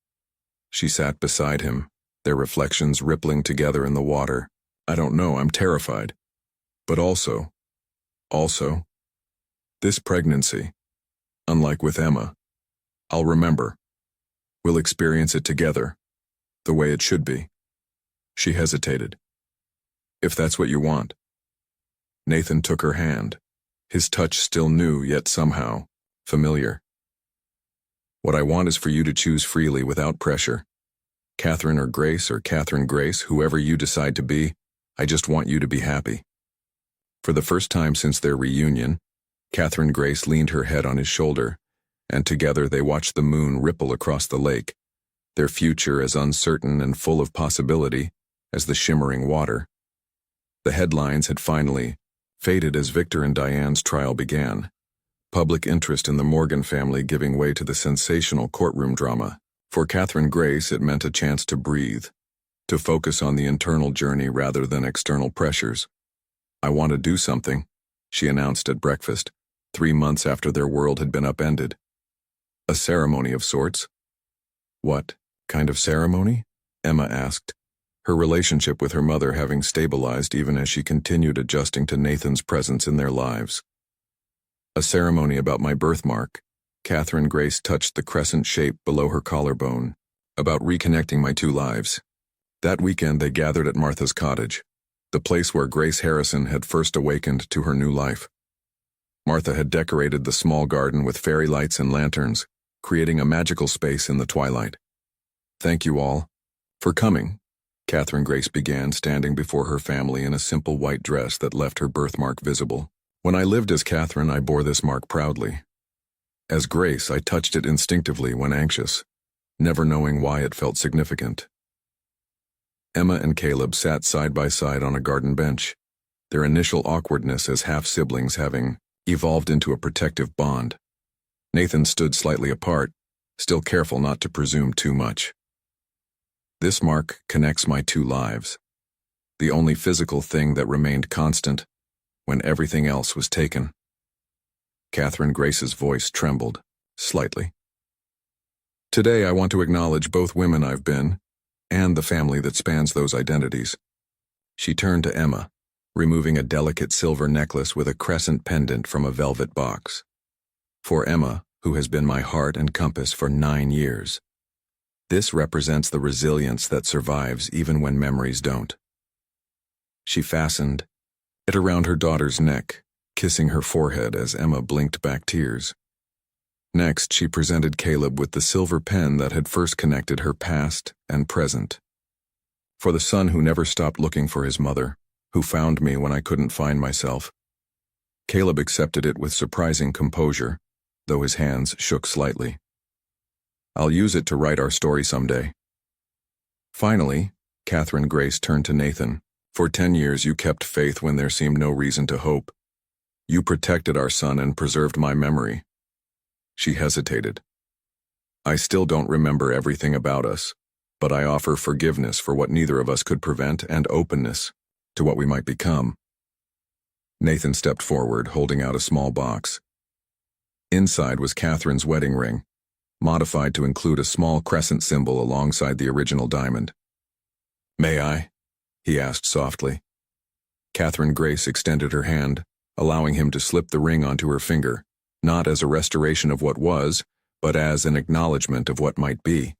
Speaker 1: She sat beside him, their reflections rippling together in the water. "I don't know, I'm terrified. But also, this pregnancy, unlike with Emma, I'll remember. We'll experience it together, the way it should be." She hesitated. "If that's what you want." Nathan took her hand, his touch still new yet somehow familiar. "What I want is for you to choose freely without pressure. Catherine or Catherine Grace, whoever you decide to be, I just want you to be happy." For the first time since their reunion, Catherine Grace leaned her head on his shoulder, and together they watched the moon ripple across the lake, their future as uncertain and full of possibility as the shimmering water. The headlines had finally faded as Victor and Diane's trial began, public interest in the Morgan family giving way to the sensational courtroom drama. For Catherine Grace, it meant a chance to breathe, to focus on the internal journey rather than external pressures. "I want to do something," she announced at breakfast, 3 months after their world had been upended. "A ceremony of sorts." "What kind of ceremony?" Emma asked, her relationship with her mother having stabilized even as she continued adjusting to Nathan's presence in their lives. "A ceremony about my birthmark." Catherine Grace touched the crescent shape below her collarbone. "About reconnecting my 2 lives." That weekend they gathered at Martha's cottage, the place where Grace Harrison had first awakened to her new life. Martha had decorated the small garden with fairy lights and lanterns, creating a magical space in the twilight. "Thank you all for coming," Catherine Grace began, standing before her family in a simple white dress that left her birthmark visible. When I lived as Catherine, I bore this mark proudly. As Grace, I touched it instinctively when anxious, never knowing why it felt significant. Emma and Caleb sat side by side on a garden bench, their initial awkwardness as half-siblings having evolved into a protective bond. Nathan stood slightly apart, still careful not to presume too much. This mark connects my two lives, the only physical thing that remained constant when everything else was taken. Catherine Grace's voice trembled, slightly. Today I want to acknowledge both women I've been, and the family that spans those identities. She turned to Emma, removing a delicate silver necklace with a crescent pendant from a velvet box. For Emma, who has been my heart and compass for 9 years, this represents the resilience that survives even when memories don't. She fastened it around her daughter's neck, kissing her forehead as Emma blinked back tears. Next, she presented Caleb with the silver pen that had first connected her past and present. For the son who never stopped looking for his mother, who found me when I couldn't find myself. Caleb accepted it with surprising composure, though his hands shook slightly. I'll use it to write our story someday. Finally, Catherine Grace turned to Nathan. For 10 years you kept faith when there seemed no reason to hope. You protected our son and preserved my memory. She hesitated. I still don't remember everything about us, but I offer forgiveness for what neither of us could prevent and openness to what we might become. Nathan stepped forward, holding out a small box. Inside was Catherine's wedding ring, modified to include a small crescent symbol alongside the original diamond. May I? He asked softly. Catherine Grace extended her hand, allowing him to slip the ring onto her finger, not as a restoration of what was, but as an acknowledgement of what might be.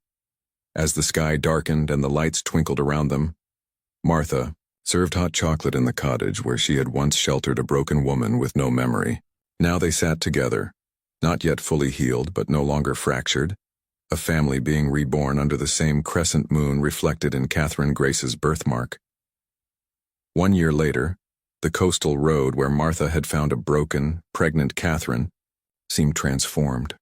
Speaker 1: As the sky darkened and the lights twinkled around them, Martha served hot chocolate in the cottage where she had once sheltered a broken woman with no memory. Now they sat together, not yet fully healed but no longer fractured, a family being reborn under the same crescent moon reflected in Catherine Grace's birthmark. 1 year later, the coastal road where Martha had found a broken, pregnant Catherine seemed transformed.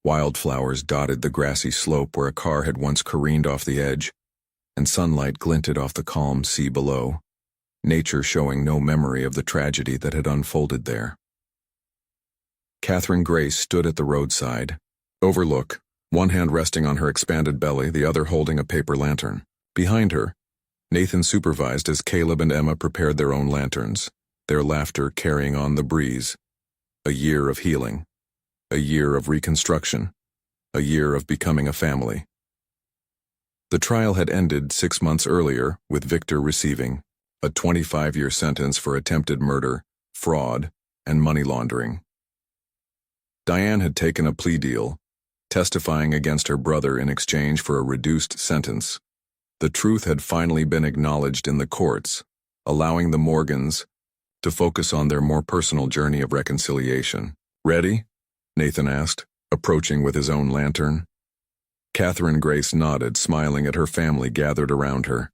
Speaker 1: Wildflowers dotted the grassy slope where a car had once careened off the edge, and sunlight glinted off the calm sea below, nature showing no memory of the tragedy that had unfolded there. Catherine Grace stood at the roadside, overlook, one hand resting on her expanded belly, the other holding a paper lantern. Behind her, Nathan supervised as Caleb and Emma prepared their own lanterns, their laughter carrying on the breeze. A year of healing, a year of reconstruction, a year of becoming a family. The trial had ended 6 months earlier, with Victor receiving a 25-year sentence for attempted murder, fraud, and money laundering. Diane had taken a plea deal, testifying against her brother in exchange for a reduced sentence. The truth had finally been acknowledged in the courts, allowing the Morgans to focus on their more personal journey of reconciliation. Ready? Nathan asked, approaching with his own lantern. Catherine Grace nodded, smiling at her family gathered around her.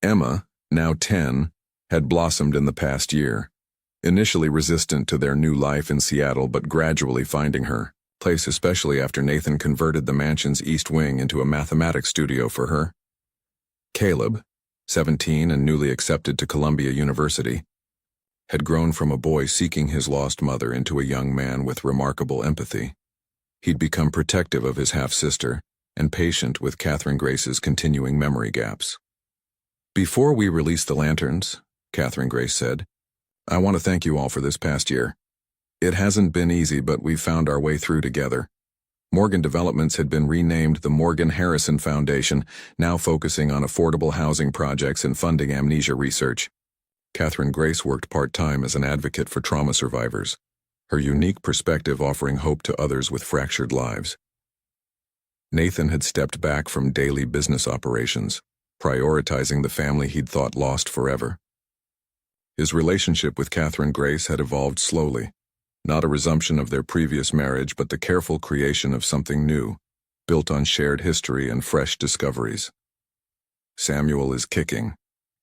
Speaker 1: Emma, now 10, had blossomed in the past year, initially resistant to their new life in Seattle but gradually finding her place, especially after Nathan converted the mansion's east wing into a mathematics studio for her. Caleb, 17 and newly accepted to Columbia University, had grown from a boy seeking his lost mother into a young man with remarkable empathy. He'd become protective of his half-sister and patient with Catherine Grace's continuing memory gaps. Before we release the lanterns, Catherine Grace said, I want to thank you all for this past year. It hasn't been easy, but we've found our way through together. Morgan Developments had been renamed the Morgan Harrison Foundation, now focusing on affordable housing projects and funding amnesia research. Catherine Grace worked part-time as an advocate for trauma survivors, her unique perspective offering hope to others with fractured lives. Nathan had stepped back from daily business operations, prioritizing the family he'd thought lost forever. His relationship with Catherine Grace had evolved slowly, not a resumption of their previous marriage, but the careful creation of something new, built on shared history and fresh discoveries. Samuel is kicking,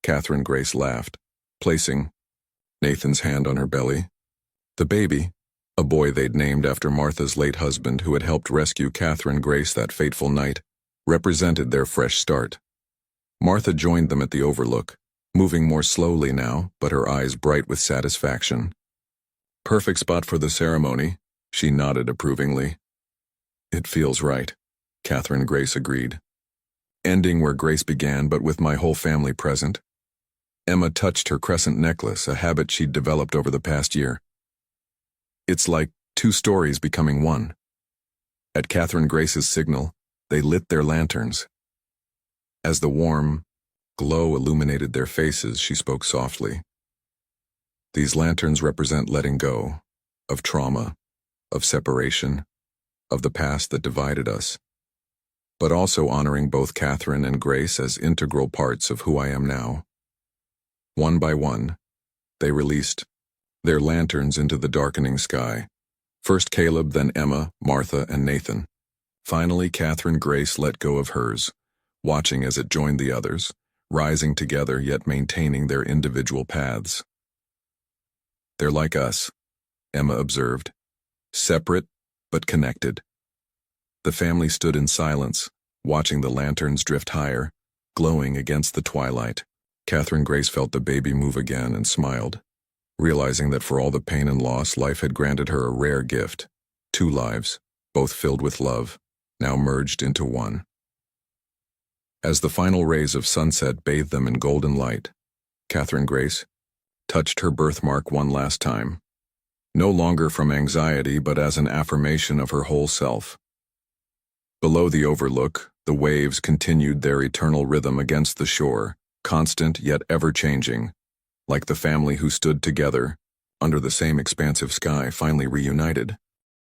Speaker 1: Catherine Grace laughed, placing Nathan's hand on her belly. The baby, a boy they'd named after Martha's late husband who had helped rescue Catherine Grace that fateful night, represented their fresh start. Martha joined them at the overlook, moving more slowly now, but her eyes bright with satisfaction. Perfect spot for the ceremony, she nodded approvingly. It feels right, Catherine Grace agreed. Ending where Grace began, but with my whole family present. Emma touched her crescent necklace, a habit she'd developed over the past year. It's like two stories becoming one. At Catherine Grace's signal, they lit their lanterns. As the warm glow illuminated their faces, she spoke softly. These lanterns represent letting go of trauma, of separation, of the past that divided us, but also honoring both Catherine and Grace as integral parts of who I am now. One by one, they released their lanterns into the darkening sky. First Caleb, then Emma, Martha, and Nathan. Finally, Catherine Grace let go of hers, watching as it joined the others, rising together yet maintaining their individual paths. They're like us, Emma observed, separate but connected. The family stood in silence, watching the lanterns drift higher, glowing against the twilight. Catherine Grace felt the baby move again and smiled, realizing that for all the pain and loss, life had granted her a rare gift. 2 lives, both filled with love, now merged into one. As the final rays of sunset bathed them in golden light, Catherine Grace touched her birthmark one last time, no longer from anxiety but as an affirmation of her whole self. Below the overlook, the waves continued their eternal rhythm against the shore, constant yet ever-changing, like the family who stood together, under the same expansive sky, finally reunited.